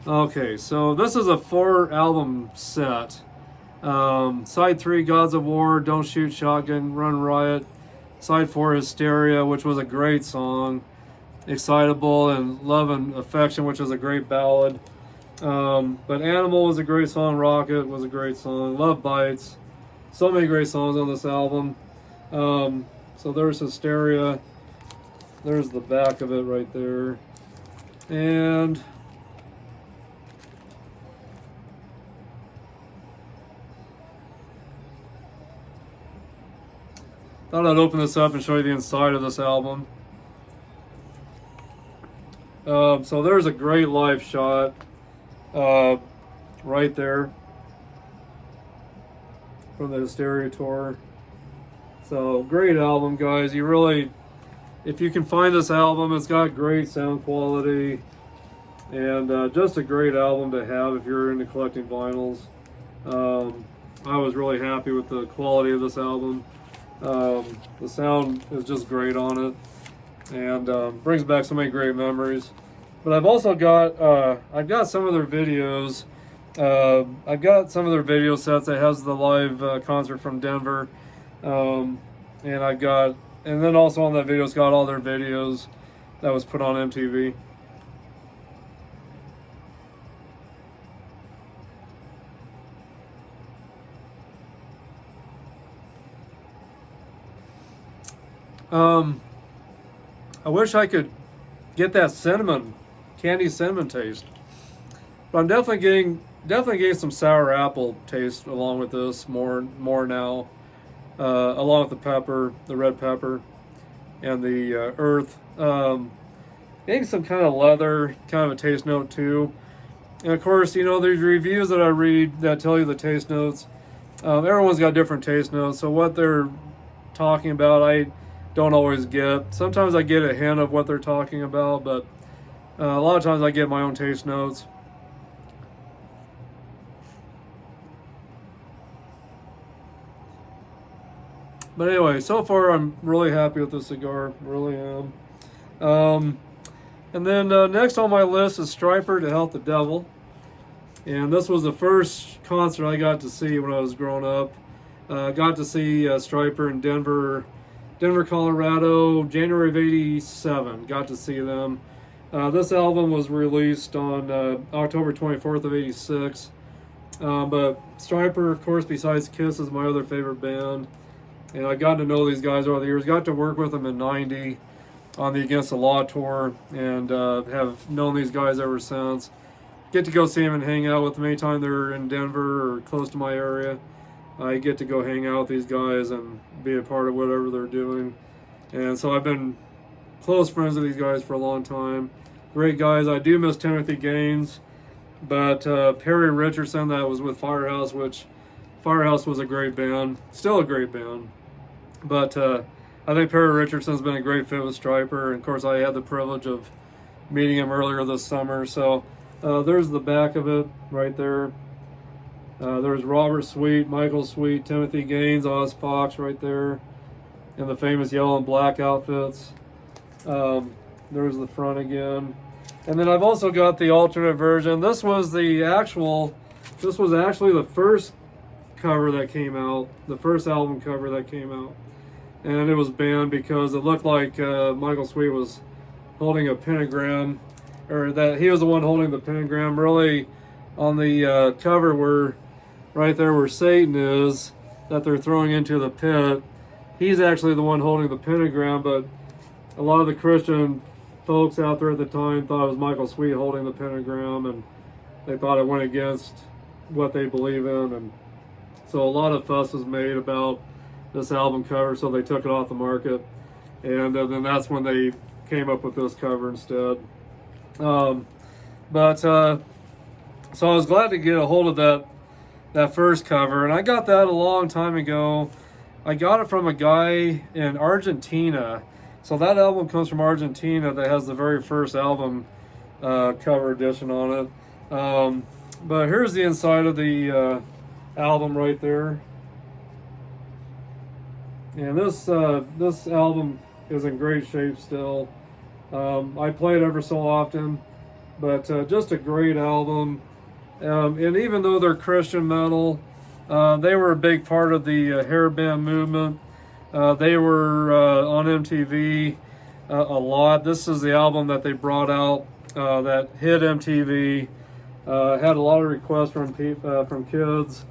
Okay, so this is a 4-album set. Side 3, Gods of War, Don't Shoot Shotgun, Run Riot. Side 4, Hysteria, which was a great song. Excitable and Love and Affection, which was a great ballad. But Animal was a great song. Rocket was a great song. Love Bites. So many great songs on this album. So there's Hysteria. There's the back of it right there. And thought I'd open this up and show you the inside of this album. So there's a great live shot right there from the Hysteria tour. So great album, guys. You really, if you can find this album, it's got great sound quality and just a great album to have if you're into collecting vinyls. I was really happy with the quality of this album. The sound is just great on it and brings back so many great memories. But I've also got I've got some of their videos. I've got some of their video sets that has the live concert from Denver, and then also on that video it's got all their videos that was put on MTV. I wish I could get that candy cinnamon taste, but I'm definitely getting some sour apple taste along with this more now, along with the pepper, the red pepper, and the earth. Getting some kind of leather, kind of a taste note too. And of course, you know, there's reviews that I read that tell you the taste notes. Everyone's got different taste notes, so what they're talking about, I don't always get. Sometimes I get a hint of what they're talking about, but a lot of times I get my own taste notes. But anyway, so far I'm really happy with this cigar, really am. And then next on my list is Striper to Help the Devil. And this was the first concert I got to see when I was growing up. Got to see Striper in Denver, Colorado, January of 87. Got to see them. This album was released on October 24th of 86. But Striper, of course, besides Kiss, is my other favorite band. And I got to know these guys over the years. Got to work with them in 90 on the Against the Law tour. And have known these guys ever since. Get to go see them and hang out with them anytime they're in Denver or close to my area. I get to go hang out with these guys and be a part of whatever they're doing. And so I've been close friends with these guys for a long time. Great guys. I do miss Timothy Gaines, but Perry Richardson, that was with Firehouse, which Firehouse was a great band, still a great band. But I think Perry Richardson's been a great fit with Striper, and of course I had the privilege of meeting him earlier this summer. So there's the back of it right there. There's Robert Sweet, Michael Sweet, Timothy Gaines, Oz Fox right there in the famous yellow and black outfits. There's the front again. And then I've also got the alternate version. This was actually the first cover that came out, the first album cover that came out, and it was banned because it looked like Michael Sweet was holding a pentagram, or that he was the one holding the pentagram. Really, on the cover where, right there where Satan is, that they're throwing into the pit, he's actually the one holding the pentagram, but a lot of the Christian folks out there at the time thought it was Michael Sweet holding the pentagram, and they thought it went against what they believe in, and so a lot of fuss was made about this album cover, so they took it off the market, and then that's when they came up with this cover instead. So I was glad to get a hold of that first cover, and I got that a long time ago. I got it from a guy in Argentina. So that album comes from Argentina, that has the very first album cover edition on it. But here's the inside of the album right there. And this album is in great shape still. I play it ever so often, but just a great album. And even though they're Christian metal, they were a big part of the hair band movement. They were on MTV a lot. This is the album that they brought out that hit MTV. Had a lot of requests from kids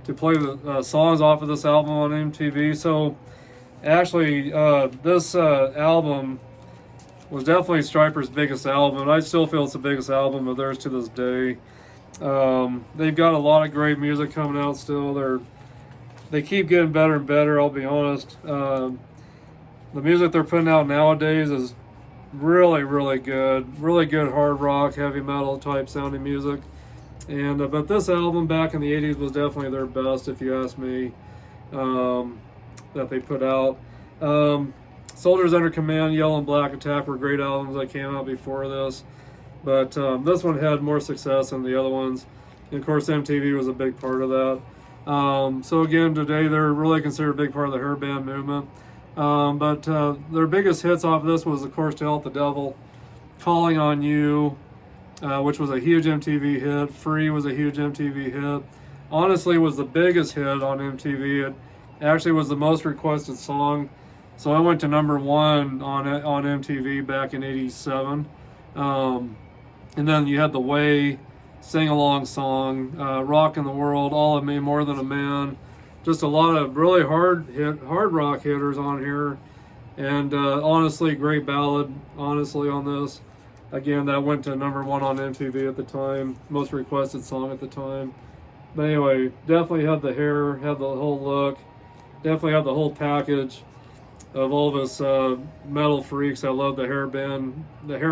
to play the songs off of this album on MTV. So actually, this album was definitely Stryper's biggest album, and I still feel it's the biggest album of theirs to this day. They've got a lot of great music coming out still. They keep getting better and better, I'll be honest. The music they're putting out nowadays is really, really good. Really good hard rock, heavy metal type sounding music. And but this album back in the 80s was definitely their best, if you ask me, that they put out. Soldiers Under Command, Yellow and Black Attack were great albums that came out before this. But this one had more success than the other ones. And of course, MTV was a big part of that. So again, today they're really considered a big part of the hair band movement. But their biggest hits off of this was, of course, To Help the Devil, Calling on You, which was a huge MTV hit. Free was a huge MTV hit. Honestly, was the biggest hit on MTV. It actually was the most requested song. So I went to number 1 on MTV back in '87. And then you had The Way, sing-along song, Rockin' the World, All of Me, More Than a Man. Just a lot of really hard rock hitters on here. And honestly, great ballad, honestly, on this. Again, that went to number 1 on MTV at the time, most requested song at the time. But anyway, definitely had the hair, had the whole look, definitely had the whole package of all of us metal freaks that love the hair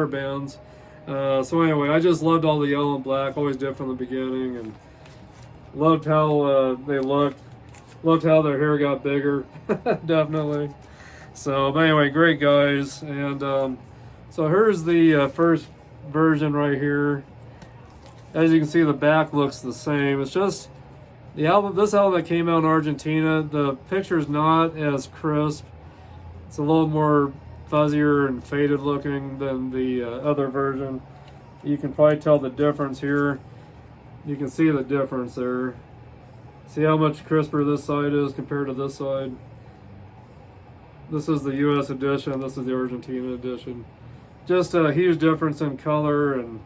bands. So anyway, I just loved all the yellow and black, always did from the beginning, and loved how they looked, loved how their hair got bigger, definitely. So, but anyway, great guys, and so here's the first version right here. As you can see, the back looks the same. It's just this album that came out in Argentina, the picture's not as crisp. It's a little more fuzzier and faded looking than the other version. You can probably tell the difference here. You can see the difference there. See how much crisper this side is compared to this side. This is the US edition, this is the Argentina edition. Just a huge difference in color and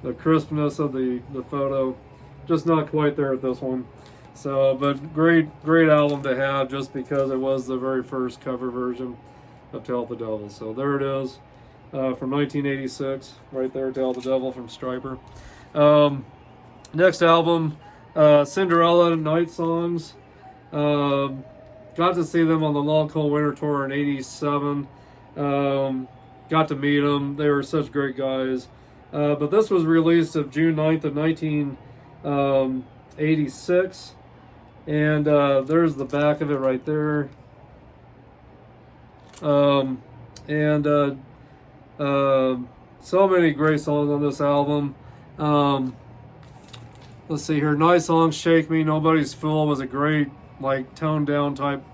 the crispness of the photo. Just not quite there at this one. So, but great album to have, just because it was the very first cover version of To Help the Devil. So there it is, from 1986, right there, To Help the Devil from Stryper. Next album, Cinderella Night Songs. Got to see them on the Long Cold Winter Tour in '87. Got to meet them. They were such great guys. But this was released of June 9th of 1986. And there's the back of it right there. So many great songs on this album. Let's see here. Nice Song, Shake Me, Nobody's Fool was a great, like, toned down type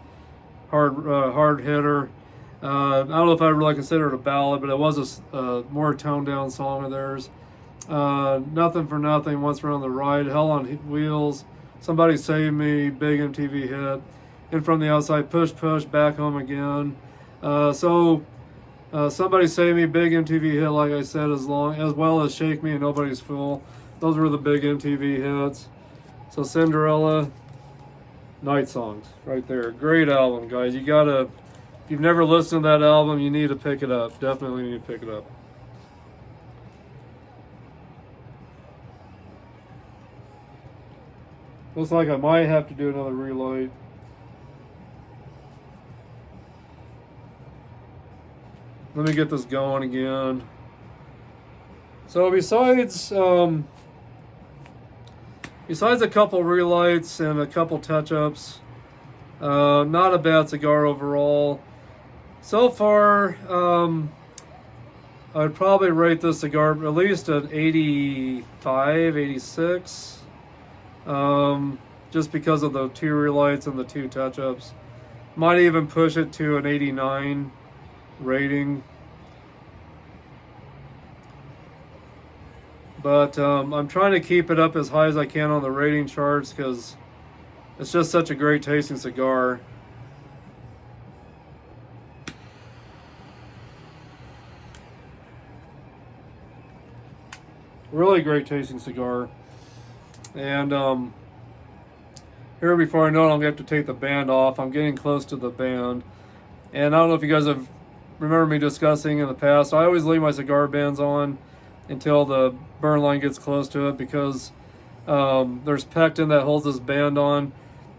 hard hitter. I don't know if I really consider it a ballad, but it was a more toned down song of theirs. Nothing for Nothing, Once Around the Ride, Hell on Wheels, Somebody Save Me, big MTV hit. In From the Outside, Push Push, Back Home Again. Somebody Save Me, big MTV hit, like I said, as well as Shake Me and Nobody's Fool. Those were the big MTV hits. So Cinderella, Night Songs, right there. Great album, guys. If you've never listened to that album, you need to pick it up. Definitely need to pick it up. Looks like I might have to do another relight. Let me get this going again. So besides a couple relights and a couple touch-ups, not a bad cigar overall. So far, I'd probably rate this cigar at least an 85, 86. Just because of the 2 relights and the 2 touch-ups. Might even push it to an 89 rating. But I'm trying to keep it up as high as I can on the rating charts because it's just such a great tasting cigar. Really great tasting cigar. And here, before I know it, I'm going to have to take the band off. I'm getting close to the band. And I don't know if you guys have remember me discussing in the past, I always leave my cigar bands on until the burn line gets close to it because there's pectin that holds this band on.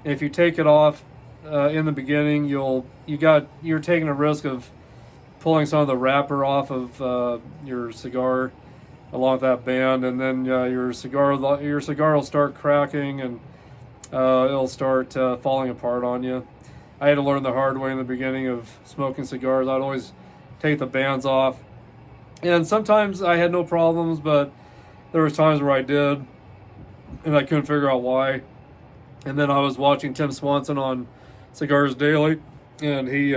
And if you take it off in the beginning, you're taking a risk of pulling some of the wrapper off of your cigar along with that band, and then your cigar will start cracking and it'll start falling apart on you. I had to learn the hard way in the beginning of smoking cigars. I'd always take the bands off, and sometimes I had no problems, but there was times where I did, and I couldn't figure out why. And then I was watching Tim Swanson on Cigars Daily, and he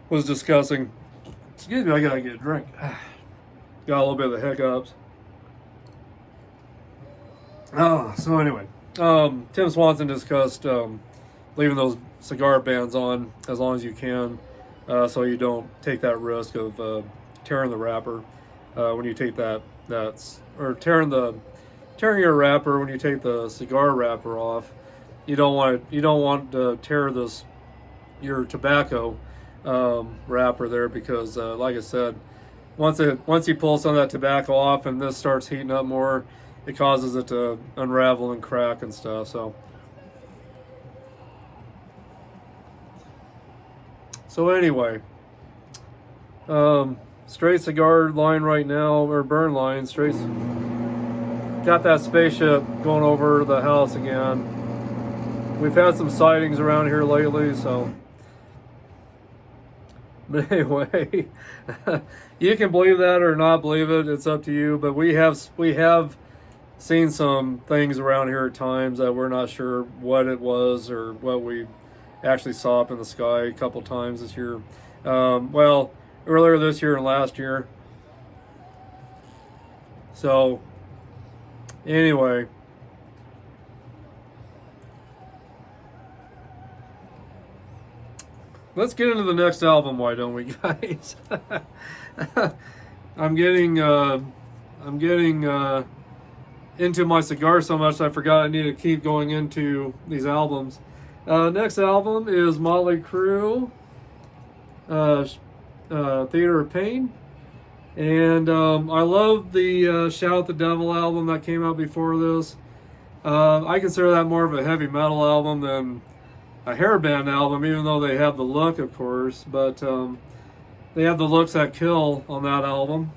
was discussing. Excuse me, I gotta get a drink. Got a little bit of the hiccups. So anyway, Tim Swanson discussed leaving those cigar bands on as long as you can, so you don't take that risk of tearing the wrapper when you take or tearing your wrapper when you take the cigar wrapper off. You don't want to tear your tobacco wrapper there because, like I said, once you pull some of that tobacco off and this starts heating up more, it causes it to unravel and crack and stuff. So anyway, straight cigar line right now, or burn line, straight. Got that spaceship going over the house again. We've had some sightings around here lately, so. But anyway, you can believe that or not believe it. It's up to you. But we have seen some things around here at times that we're not sure what it was or what we actually saw up in the sky a couple times this year. Well, earlier this year and last year. So, anyway. Let's get into the next album, why don't we, guys? I'm getting into my cigar so much I forgot I need to keep going into these albums. Next album is Motley Crue, Theater of Pain. And I love the Shout the Devil album that came out before this. I consider that more of a heavy metal album than a hair band album, even though they have the look, of course. But they have the looks that kill on that album.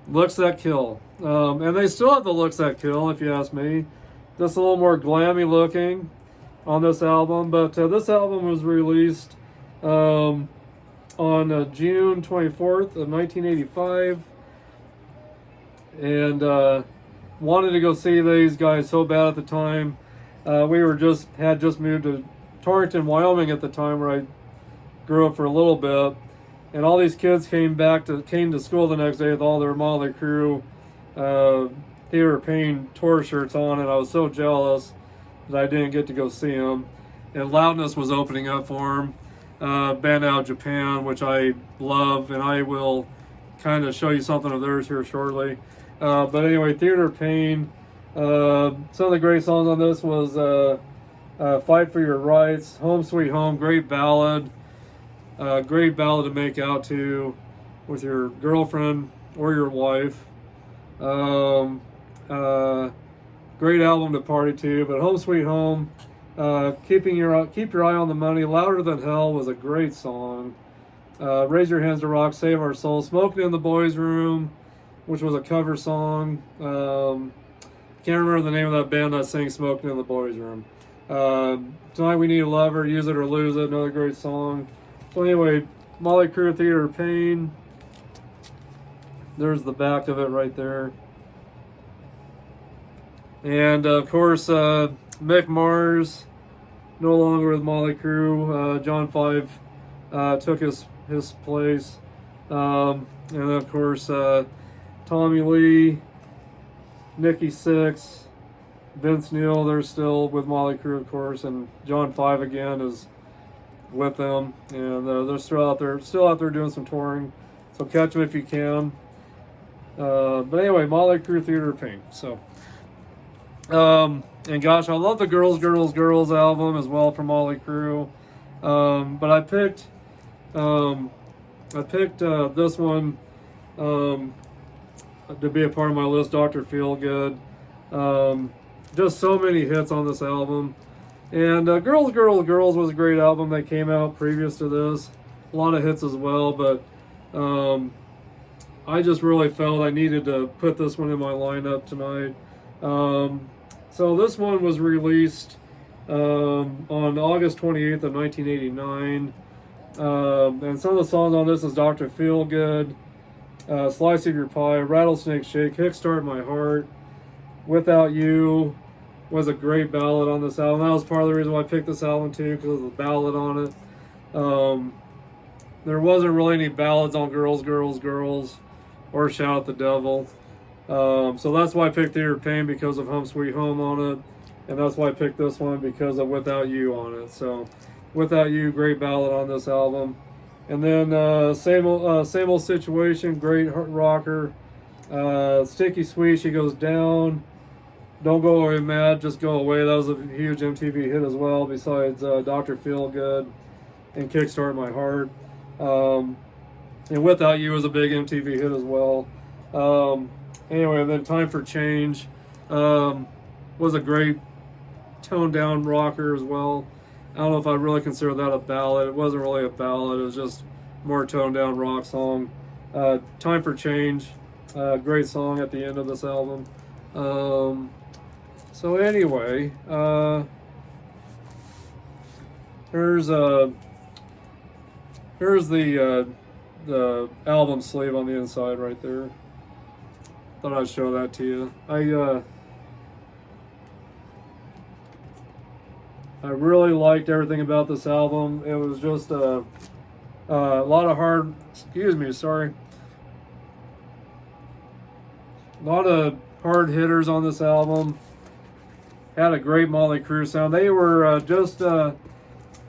Looks that kill. And they still have the looks that kill, if you ask me. Just a little more glammy looking on this album. But this album was released on June 24th of 1985. And wanted to go see these guys so bad at the time. We had just moved to Torrington, Wyoming at the time, where I grew up for a little bit, and all these kids came to school the next day with all their Motley Crue Theater of Pain tour shirts on, and I was so jealous that I didn't get to go see him. And Loudness was opening up for him, band out of Japan, which I love, and I will kind of show you something of theirs here shortly. But anyway, Theater of Pain. Some of the great songs on this was Fight for Your Rights, Home Sweet Home, great ballad to make out to with your girlfriend or your wife. Great album to party to, but Home Sweet Home, keep your eye on the money. Louder Than Hell was a great song. Raise Your Hands to Rock, Save Our Soul, Smoking in the Boys' Room, which was a cover song. Can't remember the name of that band that sang Smoking in the Boys' Room. Tonight We Need a Lover, Use It or Lose It, another great song. So anyway, Motley Crue, Theater of Pain. There's the back of it right there. And of course, Mick Mars, no longer with Motley Crue. John 5 took his place. And then of course, Tommy Lee, Nikki Sixx, Vince Neil, they're still with Motley Crue, of course, and John 5 again is with them, and they're still out there doing some touring. So catch them if you can. But anyway, Motley Crue, Theater of Pain. So, and gosh, I love the Girls, Girls, Girls album as well from Motley Crue. But I picked this one to be a part of my list, Dr. Feelgood. Just so many hits on this album. And Girls, Girls, Girls was a great album that came out previous to this. A lot of hits as well, but I just really felt I needed to put this one in my lineup tonight. So this one was released on August 28th of 1989. And some of the songs on this is Dr. Feelgood, Slice of Your Pie, Rattlesnake Shake, Kickstart My Heart, Without You was a great ballad on this album. That was part of the reason why I picked this album too, because of the ballad on it. There wasn't really any ballads on Girls, Girls, Girls or Shout at the Devil. So that's why I picked Theater of Pain, because of Home Sweet Home on it. And that's why I picked this one, because of Without You on it. So Without You, great ballad on this album. And then Same Old Situation, great rocker. Sticky Sweet, She Goes Down. Don't Go Away Mad, Just Go Away. That was a huge MTV hit as well, besides Dr. Feelgood and Kickstart My Heart. And Without You was a big MTV hit as well. Anyway, then Time for Change was a great toned down rocker as well. I don't know if I really consider that a ballad. It wasn't really a ballad. It was just more toned down rock song. Time for Change, great song at the end of this album. So anyway, here's the album sleeve on the inside right there. Thought I'd show that to you. I really liked everything about this album. It was just a lot of hard, a lot of hard hitters on this album. Had a great Motley Crue sound. They were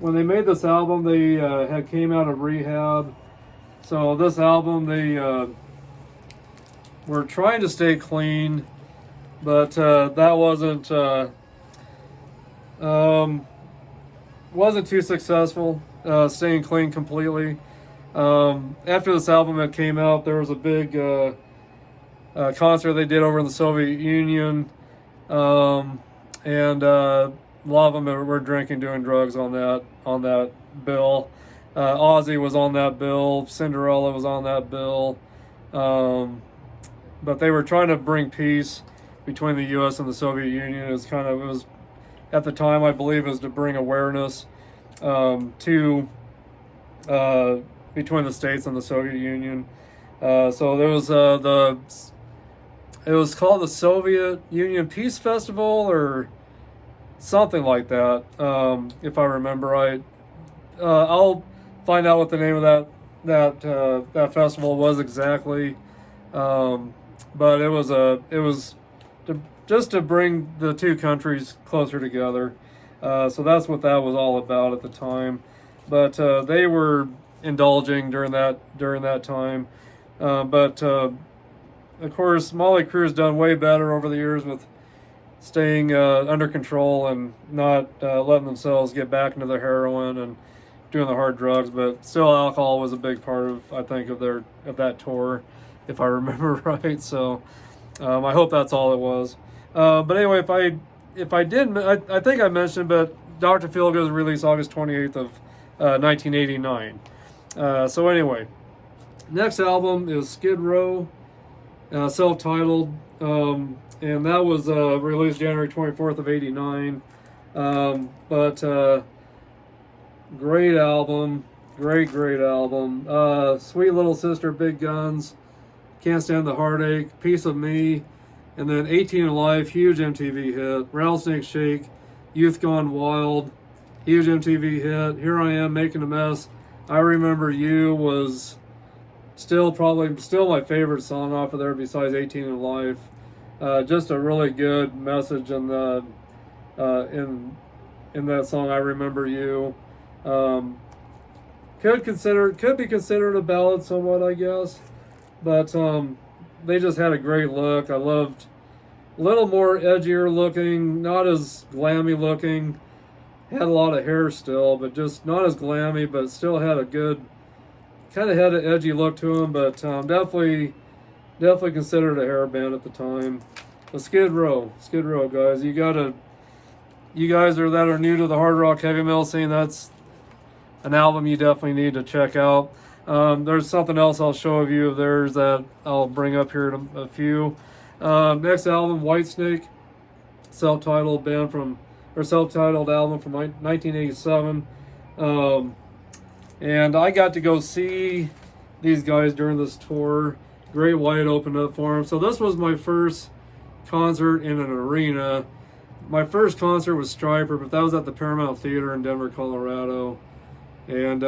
when they made this album, they had came out of rehab. So this album, they were trying to stay clean, but that wasn't too successful, staying clean completely. After this album had came out, there was a big concert they did over in the Soviet Union, and a lot of them were drinking, doing drugs on that bill. Ozzy was on that bill. Cinderella was on that bill. But they were trying to bring peace between the U.S. and the Soviet Union. It was at the time, I believe, it was to bring awareness to between the States and the Soviet Union. So there was it was called the Soviet Union Peace Festival or something like that, if I remember right. I'll find out what the name of that festival was exactly. But it was just to bring the two countries closer together. So that's what that was all about at the time. But they were indulging during that time. But of course, Molly Crew's done way better over the years with staying under control and not letting themselves get back into the heroin and doing the hard drugs. But still, alcohol was a big part of, I think, of that tour, if I remember right. So I hope that's all it was. But anyway, if I didn't, I think I mentioned, but Dr. Feelgood was released August 28th of 1989. So anyway, next album is Skid Row, self-titled, and that was released January 24th of 89. But great album, great album. Sweet Little Sister, Big Guns, Can't Stand the Heartache, Piece of Me, and then 18 in Life, huge MTV hit. Rattlesnake Shake, Youth Gone Wild, huge MTV hit. Here I Am, Making a Mess. I Remember You was still my favorite song off of there besides 18 in Life. Just a really good message in the in that song, I Remember You. Could be considered a ballad somewhat, I guess. But they just had a great look. I loved a little more edgier looking, not as glammy looking. Had a lot of hair still, but just not as glammy, but still had a good, kind of had an edgy look to them, but definitely considered a hair band at the time. But Skid Row, guys, you guys that are new to the hard rock heavy metal scene, that's an album you definitely need to check out. There's something else I'll show you of theirs that I'll bring up here in a few. Next album, Whitesnake, self-titled album from 1987. And I got to go see these guys during this tour. Great White opened up for them. So this was my first concert in an arena. My first concert was Stryper, but that was at the Paramount Theater in Denver, Colorado. And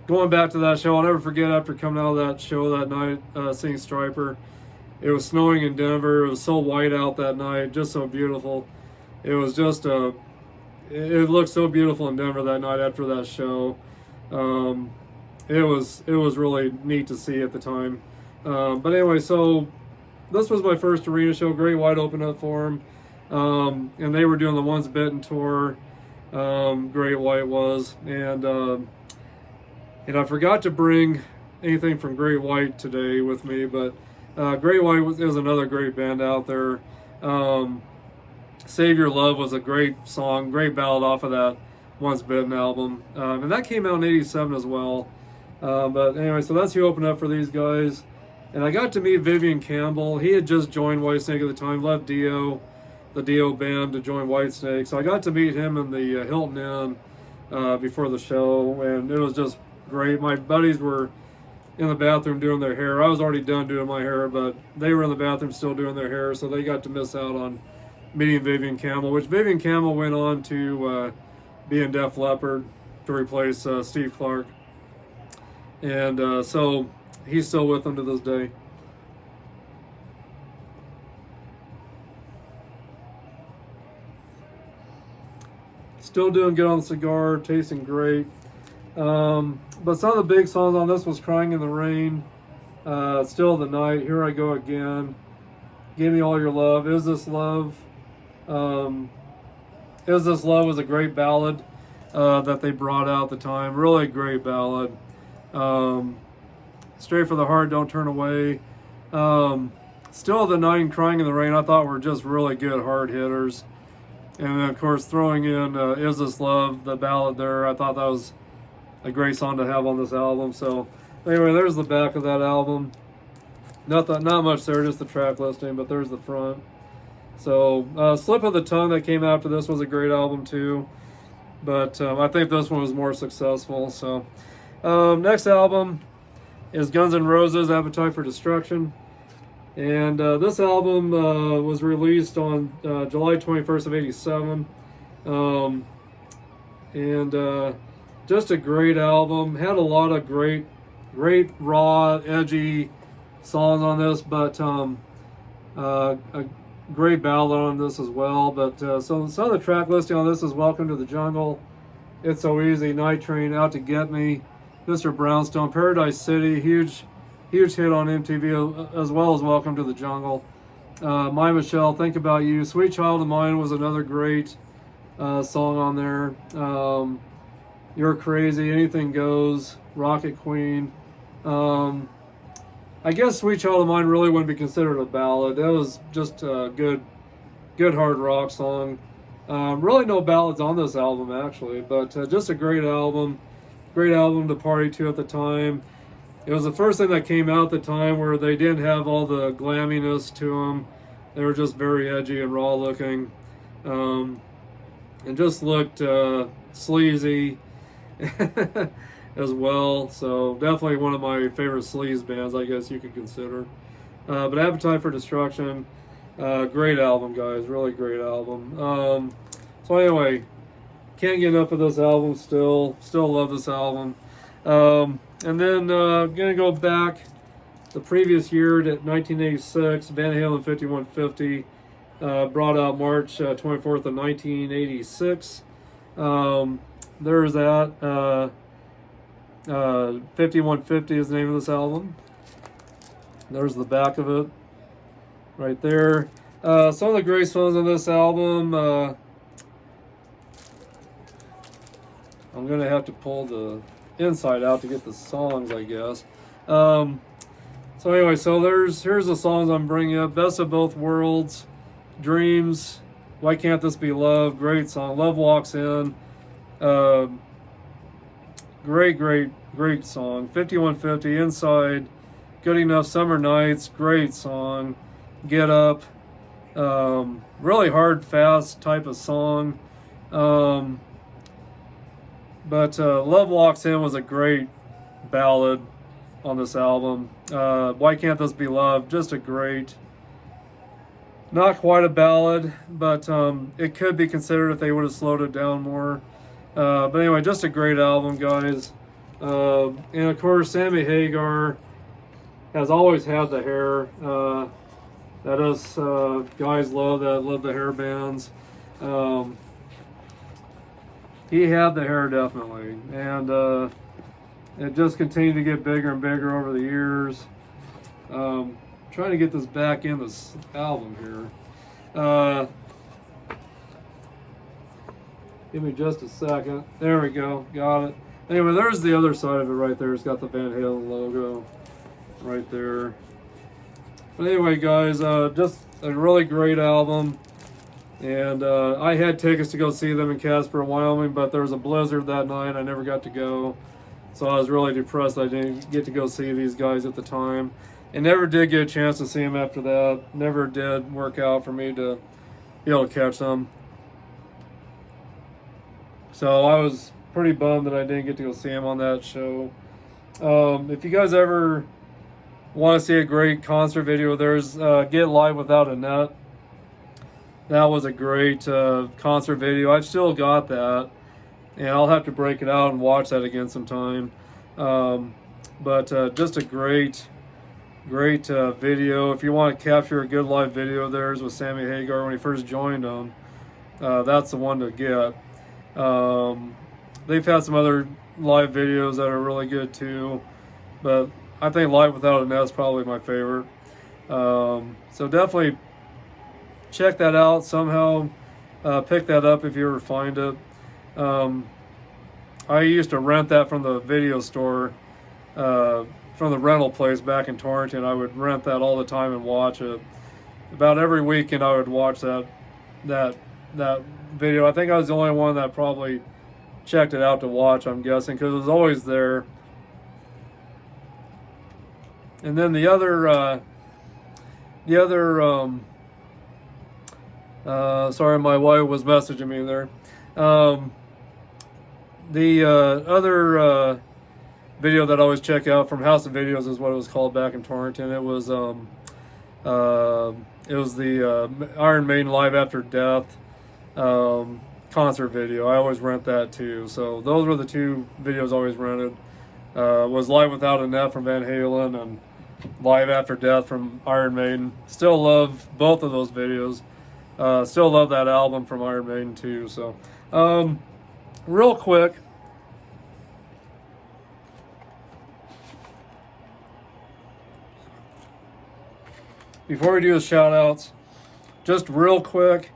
going back to that show, I'll never forget after coming out of that show that night, seeing Stryper. It was snowing in Denver. It was so white out that night, just so beautiful. It was just it looked so beautiful in Denver that night after that show. It was really neat to see at the time. But anyway, so this was my first arena show. Great White opened up for them, and they were doing the Once Bitten tour. Great White was, and I forgot to bring anything from Great White today with me, but Great White is another great band out there. Save Your Love was a great song, great ballad off of that Once Bitten album, and that came out in '87 as well. But anyway, so that's who opened up for these guys. And I got to meet Vivian Campbell. He had just joined Whitesnake at the time, left Dio, the Dio band, to join Whitesnake. So I got to meet him in the Hilton Inn before the show, and it was just great. My buddies were in the bathroom doing their hair. I was already done doing my hair, but they were in the bathroom still doing their hair, so they got to miss out on meeting Vivian Campbell, which Vivian Campbell went on to be in Def Leppard to replace Steve Clark. And so he's still with them to this day. Still doing good on the cigar, tasting great. But some of the big songs on this was Crying in the Rain, Still the Night, Here I Go Again, Give Me All Your Love, Is This Love? Is This Love was a great ballad that they brought out at the time. Really great ballad. Straight for the Heart, Don't Turn Away. Still the Night and Crying in the Rain I thought were just really good hard hitters. And then of course throwing in Is This Love, the ballad there, I thought that was a great song to have on this album. So anyway, there's the back of that album. Not much there, just the track listing, but there's the front. So Slip of the Tongue that came after this was a great album too. But I think this one was more successful. So next album is Guns N' Roses, Appetite for Destruction. And this album was released on July 21st of '87. And just a great album. Had a lot of great raw, edgy songs on this, but great ballad on this as well. But so some of the track listing on this is Welcome to the Jungle, It's So Easy, Night Train, Out to Get Me, Mr. Brownstone, Paradise City, huge hit on MTV, as well as Welcome to the Jungle. My Michelle, Think About You, Sweet Child of Mine was another great song on there. You're Crazy, Anything Goes, Rocket Queen. I guess Sweet Child of Mine really wouldn't be considered a ballad. That was just a good hard rock song. Really no ballads on this album actually, but just a great album to party to at the time. It was the first thing that came out at the time where they didn't have all the glamminess to them. They were just very edgy and raw looking, and just looked sleazy as well. So definitely one of my favorite sleaze bands, I guess you could consider. But Appetite for Destruction, great album, guys. Really great album. So anyway, can't get enough of this album. Still love this album. And then gonna go back the previous year to 1986. Van Halen 5150 brought out March 24th of 1986. There's that. 5150 is the name of this album. There's the back of it right there. Some of the great songs on this album. I'm gonna have to pull the inside out to get the songs, I guess. So anyway, so here's the songs I'm bringing up. Best of Both Worlds, Dreams, Why Can't This Be Love, great song. Love Walks In, great song. 5150, Inside, Good Enough, Summer Nights, great song. Get Up, really hard, fast type of song. But Love Walks In was a great ballad on this album. Why Can't This Be Love, just a great, not quite a ballad, but it could be considered if they would have slowed it down more. But anyway, just a great album, guys. And of course, Sammy Hagar has always had the hair that us guys love the hair bands. He had the hair definitely, and it just continued to get bigger and bigger over the years. Trying to get this back in this album here. Give me just a second. There we go. Got it. Anyway, there's the other side of it right there. It's got the Van Halen logo right there. But anyway, guys, just a really great album. And I had tickets to go see them in Casper, Wyoming, but there was a blizzard that night. I never got to go. So I was really depressed I didn't get to go see these guys at the time. And never did get a chance to see them after that. Never did work out for me to be able to catch them. So I was pretty bummed that I didn't get to go see him on that show. If you guys ever want to see a great concert video, there's Get Live Without a Net. That was a great concert video. I've still got that, and I'll have to break it out and watch that again sometime. But just a great video. If you want to capture a good live video of theirs with Sammy Hagar when he first joined them, that's the one to get. They've had some other live videos that are really good too, but I think Live Without a Net is probably my favorite. So definitely check that out somehow. Pick that up if you ever find it. I used to rent that from the video store, from the rental place back in Torrington. I would rent that all the time and watch it. About every weekend I would watch that video. I think I was the only one that probably checked it out to watch, I'm guessing, because it was always there. And then the other sorry, my wife was messaging me there. The other video that I always check out from House of Videos is what it was called back in Torrington. It was the Iron Maiden Live After Death concert video. I always rent that too. So those were the two videos I always rented. Was Live Without a Net from Van Halen, and Live After Death from Iron Maiden. Still love both of those videos. Still love that album from Iron Maiden too. So, real quick, before we do the shout outs, just real quick,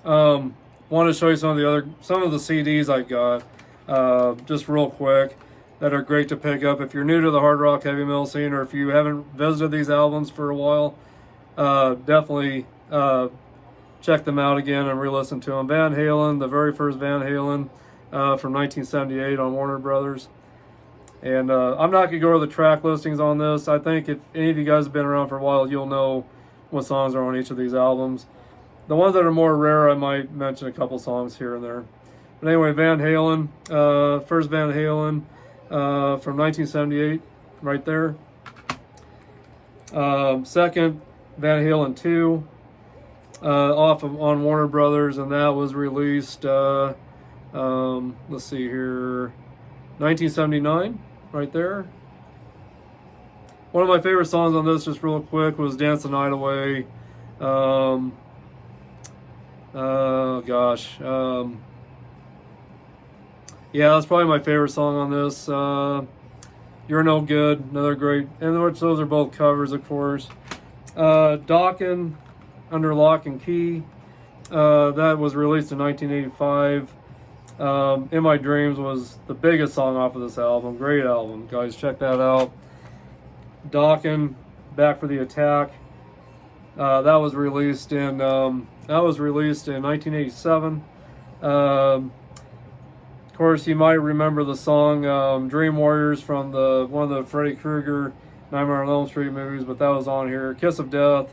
want to show you some of the CDs I got, just real quick, that are great to pick up if you're new to the hard rock heavy metal scene, or if you haven't visited these albums for a while. Definitely check them out again and re-listen to them. Van Halen, the very first Van Halen from 1978 on Warner Brothers. And I'm not going to go over the track listings on this. I think if any of you guys have been around for a while, you'll know what songs are on each of these albums. The ones that are more rare, I might mention a couple songs here and there. But anyway, Van Halen, first Van Halen from 1978, right there. Second, Van Halen 2, on Warner Brothers, and that was released, let's see here, 1979, right there. One of my favorite songs on this, just real quick, was Dance the Night Away. Oh gosh. Yeah, that's probably my favorite song on this. You're No Good, another great, and which those are both covers, of course. Dokken, Under Lock and Key, that was released in 1985. In My Dreams was the biggest song off of this album. Great album, guys, check that out. Dokken, Back for the Attack, that was released in 1987. Of course, you might remember the song Dream Warriors from one of the Freddy Krueger Nightmare on Elm Street movies, but that was on here. Kiss of Death,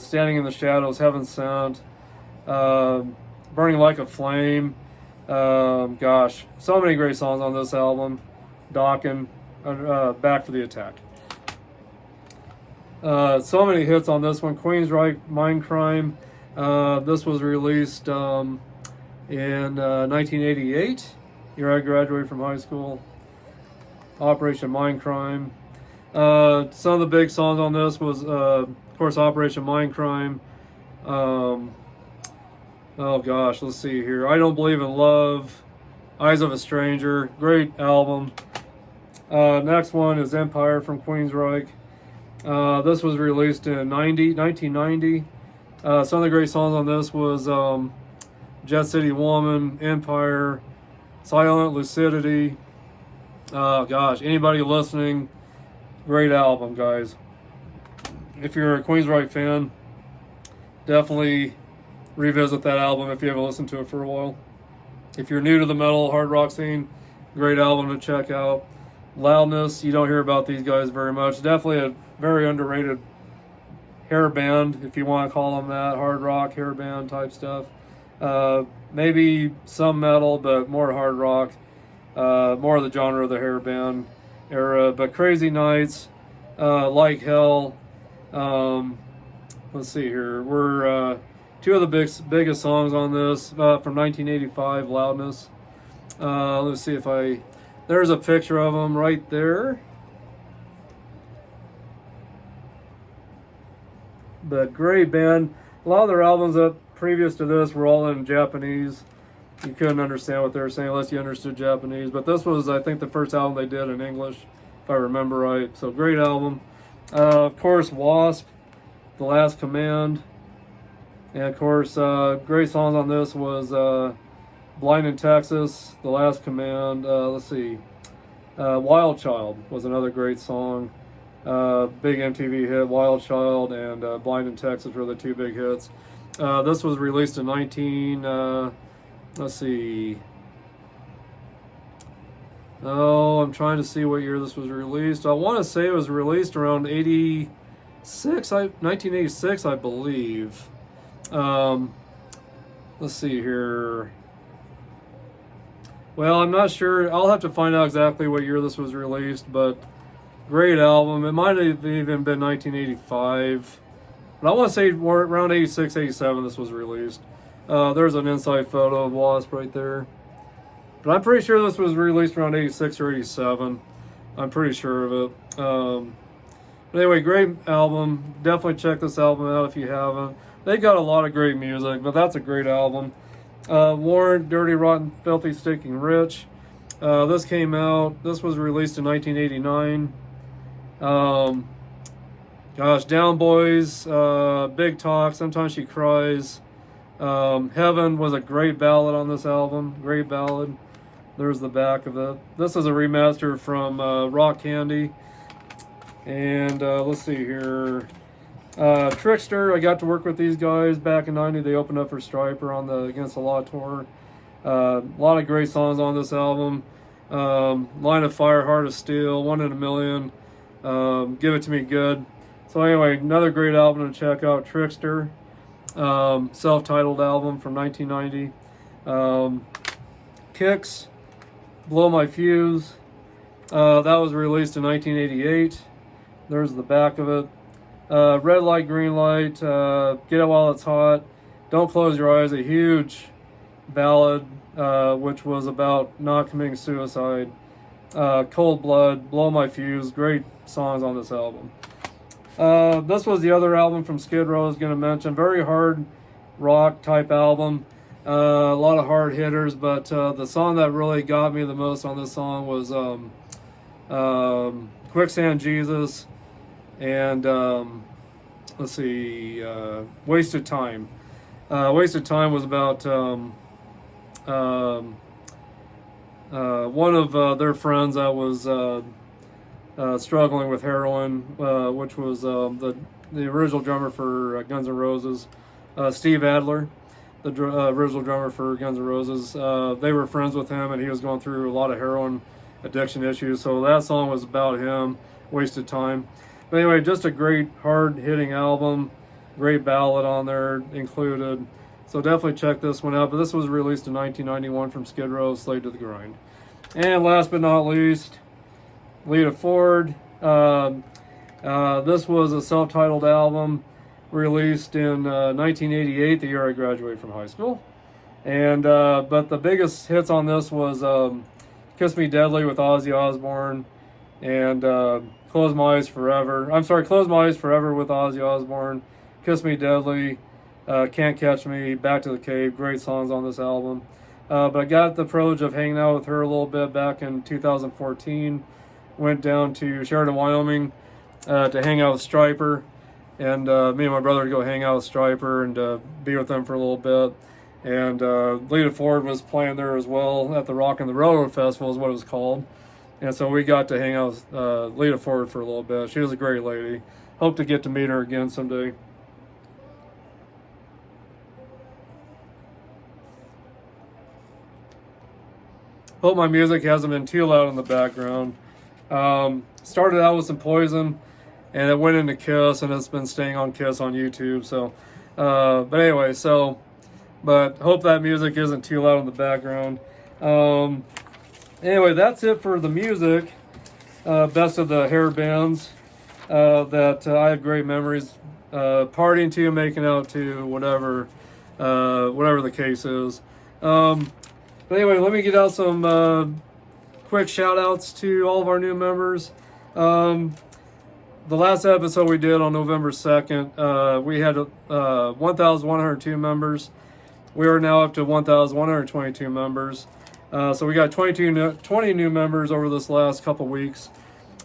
Standing in the Shadows, Heaven Sent, Burning Like a Flame. Gosh, so many great songs on this album. Dokken, Back for the Attack. So many hits on this one. Queensryche, Mindcrime. This was released in 1988, year I graduated from high school. Operation Mindcrime. Some of the big songs on this was, of course, Operation Mindcrime. Oh gosh, let's see here. I Don't Believe in Love, Eyes of a Stranger, great album. Next one is Empire from Queensryche. This was released in 1990. Some of the great songs on this was Jet City Woman, Empire, Silent Lucidity. Gosh, anybody listening, great album, guys. If you're a Queensryche fan, definitely revisit that album if you haven't listened to it for a while. If you're new to the metal hard rock scene, great album to check out. Loudness, you don't hear about these guys very much. Definitely a very underrated hair band, if you want to call them that, hard rock hair band type stuff. Maybe some metal, but more hard rock, more of the genre of the hair band era. But Crazy Nights, Like Hell, let's see here, we're two of the biggest songs on this, from 1985, Loudness. Let's see if there's a picture of them right there. But great band. A lot of their albums up previous to this were all in Japanese. You couldn't understand what they were saying unless you understood Japanese. But this was, I think, the first album they did in English, if I remember right. So great album. Of course, Wasp, The Last Command. And of course, great songs on this was Blind in Texas, The Last Command. Let's see. Wild Child was another great song. Big MTV hit. Wild Child and Blind in Texas were the two big hits. This was released in let's see. Oh, I'm trying to see what year this was released. I want to say it was released around 1986, I believe. Let's see here. Well, I'm not sure. I'll have to find out exactly what year this was released, but great album. It might have even been 1985. But I want to say around 86, 87 this was released. There's an inside photo of Wasp right there. But I'm pretty sure this was released around 86 or 87. I'm pretty sure of it. But anyway, great album. Definitely check this album out if you haven't. They got a lot of great music, but that's a great album. Warrant, Dirty, Rotten, Filthy, Stinking Rich. This came out, this was released in 1989. Gosh, Down Boys, Big Talk, Sometimes She Cries. Heaven was a great ballad on this album, great ballad. There's the back of it. This is a remaster from Rock Candy. And let's see here. Trickster, I got to work with these guys back in '90. They opened up for Striper on the Against the Law tour. A lot of great songs on this album. Line of Fire, Heart of Steel, One in a Million, Give It to Me Good. So anyway, another great album to check out, Trickster. Self-titled album from 1990. Kicks, Blow My Fuse. That was released in 1988. There's the back of it. Red Light, Green Light, Get It While It's Hot, Don't Close Your Eyes, a huge ballad, which was about not committing suicide. Cold Blood, Blow My Fuse, great songs on this album. This was the other album from Skid Row I was going to mention. Very hard rock type album. A lot of hard hitters, but the song that really got me the most on this song was Quicksand Jesus and let's see, Wasted Time. Wasted Time was about one of their friends that was struggling with heroin, which was the original drummer for Guns N' Roses, Steve Adler, the original drummer for Guns N' Roses. They were friends with him, and he was going through a lot of heroin addiction issues. So that song was about him, Wasted Time. But anyway, just a great hard-hitting album, great ballad on there included. So definitely check this one out. But this was released in 1991 from Skid Row, Slave to the Grind. And last but not least, Lita Ford. This was a self-titled album released in 1988, the year I graduated from high school. And but the biggest hits on this was Kiss Me Deadly with Ozzy Osbourne and Close My Eyes Forever. I'm sorry, Close My Eyes Forever with Ozzy Osbourne, Kiss Me Deadly, Can't Catch Me, Back to the Cave. Great songs on this album. But I got the privilege of hanging out with her a little bit back in 2014. Went down to Sheridan, Wyoming to hang out with Striper. And me and my brother to go hang out with Striper and be with them for a little bit. And Lita Ford was playing there as well at the Rock and the Railroad Festival is what it was called. And so we got to hang out with Lita Ford for a little bit. She was a great lady. Hope to get to meet her again someday. Hope my music hasn't been too loud in the background. Started out with some Poison, and it went into Kiss, and it's been staying on Kiss on YouTube. So, but anyway, but hope that music isn't too loud in the background. Anyway, that's it for the music. Best of the hair bands that I have great memories partying to, making out to, whatever the case is. But anyway, let me get out some quick shout outs to all of our new members. The last episode we did on November 2nd, we had 1,102 members. We are now up to 1,122 members. So we got 20 new members over this last couple weeks.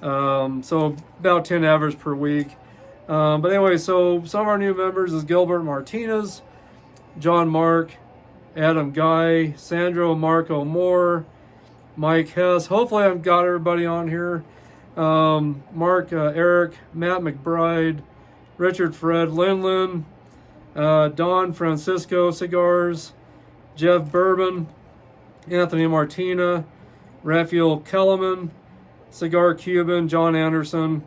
So about 10 average per week. But anyway, so some of our new members is Gilbert Martinez, John Mark, Adam Guy, Sandro Marco Moore, Mike Hess. Hopefully I've got everybody on here. Mark Eric, Matt McBride, Richard Fred Linlin, Don Francisco Cigars, Jeff Bourbon, Anthony Martina, Raphael Kellerman, Cigar Cuban, John Anderson,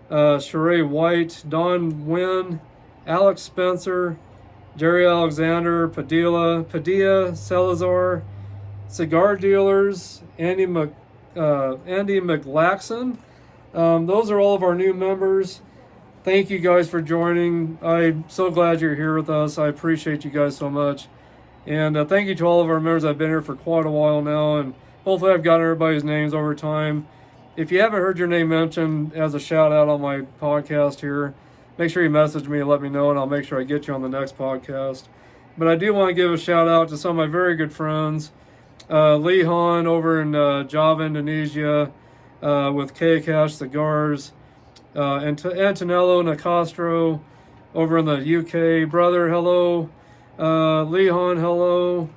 Sheree White, Don Wynn, Alex Spencer, Jerry Alexander, Padilla, Salazar, Cigar Dealers, Andy McLaxon. Those are all of our new members. Thank you guys for joining. I'm so glad you're here with us. I appreciate you guys so much. And thank you to all of our members that have been here for quite a while now. And hopefully I've gotten everybody's names over time. if you haven't heard your name mentioned as a shout out on my podcast here, make sure you message me and let me know, and I'll make sure I get you on the next podcast. But I do want to give a shout out to some of my very good friends. Lee Han over in Java, Indonesia, with K-Cash Cigars, and Antonello Nicastro over in the UK. Brother, hello. Lee Han, hello.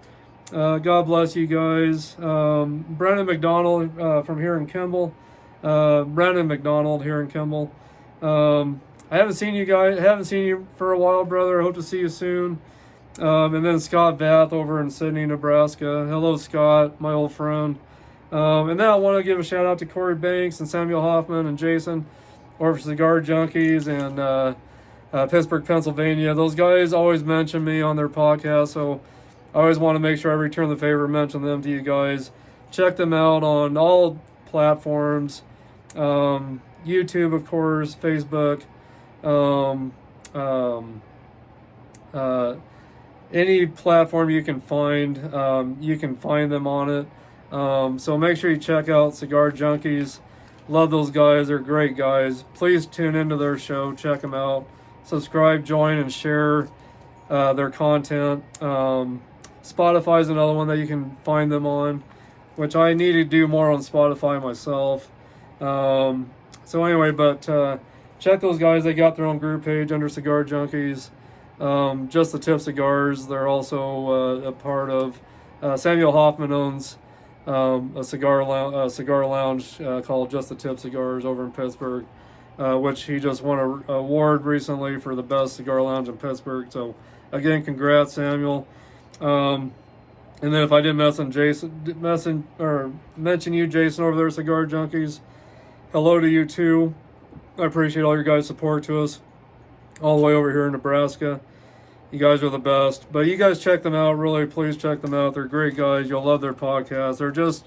God bless you guys. Brandon McDonald from here in Kimball. Brandon McDonald here in Kimball. I haven't seen you for a while, brother. I hope to see you soon. And then Scott Vath over in Sydney, Nebraska. Hello, Scott, my old friend. And then I want to give a shout out to Corey Banks and Samuel Hoffman and Jason over Cigar Junkies and Pittsburgh, Pennsylvania. Those guys always mention me on their podcast, so I always want to make sure I return the favor and mention them to you guys. Check them out on all platforms. YouTube, of course, Facebook, any platform you can find them on it. So make sure you check out Cigar Junkies. Love those guys. They're great guys. Please tune into their show. Check them out. Subscribe, join, and share their content. Spotify is another one that you can find them on, which I need to do more on Spotify myself. So anyway, but check those guys. They got their own group page under Cigar Junkies. Just the Tip Cigars. They're also a part of. Samuel Hoffman owns a cigar lounge called Just the Tip Cigars over in Pittsburgh, which he just won an award recently for the best cigar lounge in Pittsburgh. So again, congrats, Samuel. And then if I didn't mention you, Jason, over there, Cigar Junkies, hello to you too. I appreciate all your guys' support to us all the way over here in Nebraska. You guys are the best. But you guys check them out. Really, please check them out. They're great guys. You'll love their podcast. They're just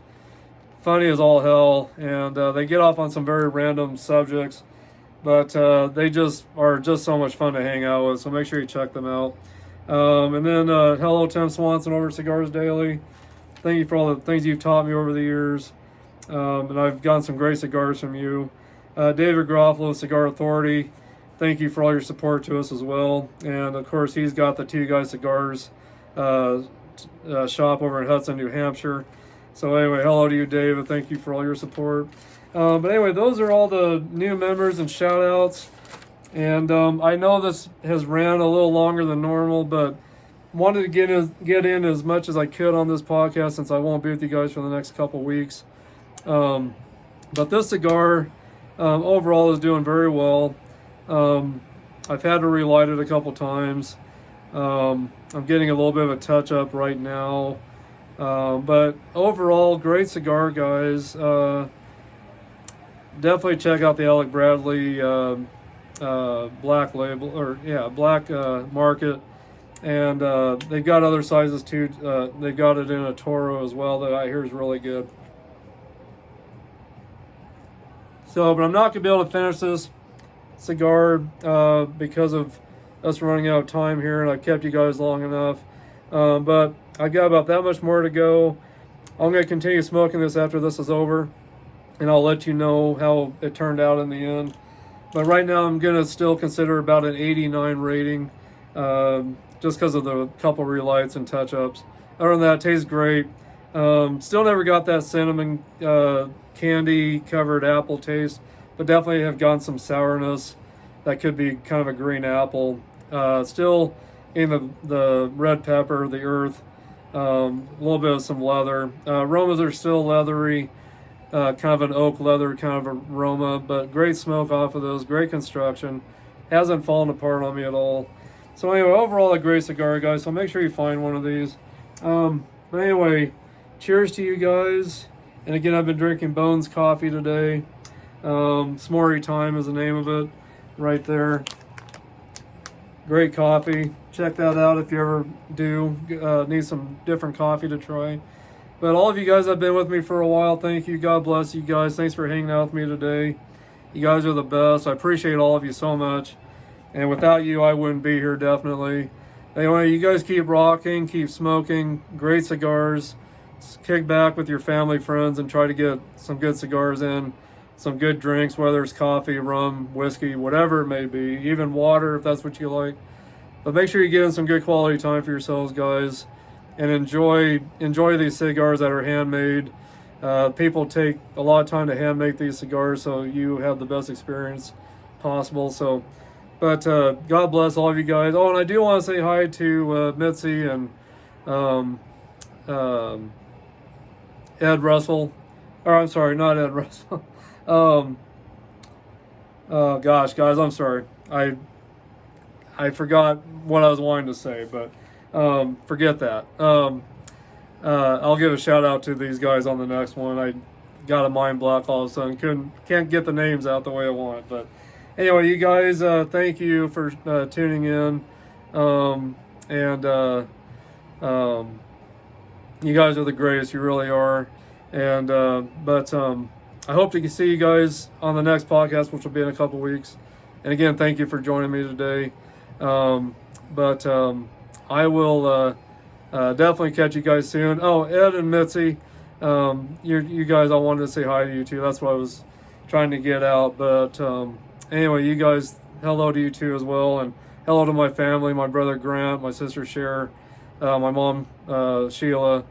funny as all hell, and they get off on some very random subjects, but they just are just so much fun to hang out with. So make sure you check them out. And then hello, Tim Swanson over at Cigars Daily. Thank you for all the things you've taught me over the years. And I've gotten some great cigars from you. David Garofalo, Cigar Authority. Thank you for all your support to us as well. And of course, he's got the Two Guys Cigars shop over in Hudson, New Hampshire. So anyway, hello to you, David. Thank you for all your support. But anyway, those are all the new members and shout outs. And I know this has ran a little longer than normal, but wanted to get in as much as I could on this podcast since I won't be with you guys for the next couple weeks. But this cigar overall is doing very well. I've had to relight it a couple times. I'm getting a little bit of a touch up right now. But overall, great cigar, guys. Definitely check out the Alec Bradley black label, or black market. And they've got other sizes too. They've got it in a Toro as well that I hear is really good. So, but I'm not going to be able to finish this cigar because of us running out of time here, and I've kept you guys long enough. But I've got about that much more to go. I'm going to continue smoking this after this is over, and I'll let you know how it turned out in the end. But right now I'm going to still consider about an 89 rating, just because of the couple relights and touch-ups. Other than that, it tastes great. Still never got that cinnamon candy covered apple taste, but definitely have gotten some sourness that could be kind of a green apple. Still in the red pepper, the earth, a little bit of some leather. Aromas are still leathery, kind of an oak leather kind of aroma, but great smoke off of those, great construction. Hasn't fallen apart on me at all. So anyway, overall a great cigar, guys, so make sure you find one of these. But anyway, cheers to you guys. And again, I've been drinking Bones coffee today. S'more Time is the name of it right there. Great coffee. Check that out if you ever do need some different coffee to try. But all of you guys have been with me for a while. Thank you. God bless you guys. Thanks for hanging out with me today. You guys are the best. I appreciate all of you so much. And without you, I wouldn't be here, definitely. Anyway, you guys keep rocking, keep smoking great cigars. Kick back with your family, friends, and try to get some good cigars in some good drinks, whether it's coffee, rum, whiskey, whatever it may be, even water if that's what you like. But make sure you get in some good quality time for yourselves, guys, and enjoy these cigars that are handmade. People take a lot of time to hand make these cigars, so you have the best experience possible. So, but God bless all of you guys. Oh, and I do want to say hi to Mitzi and Ed Russell. Or I'm sorry, not Ed Russell. Gosh, guys, I'm sorry. I forgot what I was wanting to say, but forget that. I'll give a shout out to these guys on the next one. I got a mind block all of a sudden. Can't get the names out the way I want. But anyway, you guys, thank you for tuning in. You guys are the greatest. You really are. And I hope to see you guys on the next podcast, which will be in a couple weeks. And again, thank you for joining me today. I will definitely catch you guys soon. Oh, Ed and Mitzi, you guys, I wanted to say hi to you too. That's what I was trying to get out. But anyway, you guys, hello to you too as well. And hello to my family, my brother Grant, my sister Cher, my mom Sheila,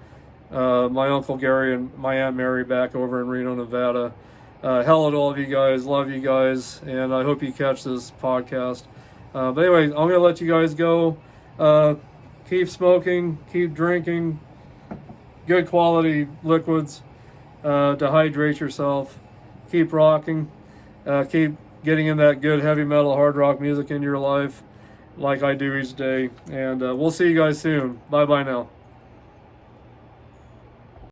my uncle Gary, and my Aunt Mary back over in Reno, Nevada. Hello to all of you guys. Love you guys. And I hope you catch this podcast. But anyway, I'm going to let you guys go. Keep smoking, keep drinking good quality liquids to hydrate yourself. Keep rocking. Keep getting in that good heavy metal, hard rock music in your life like I do each day. And we'll see you guys soon. Bye-bye now.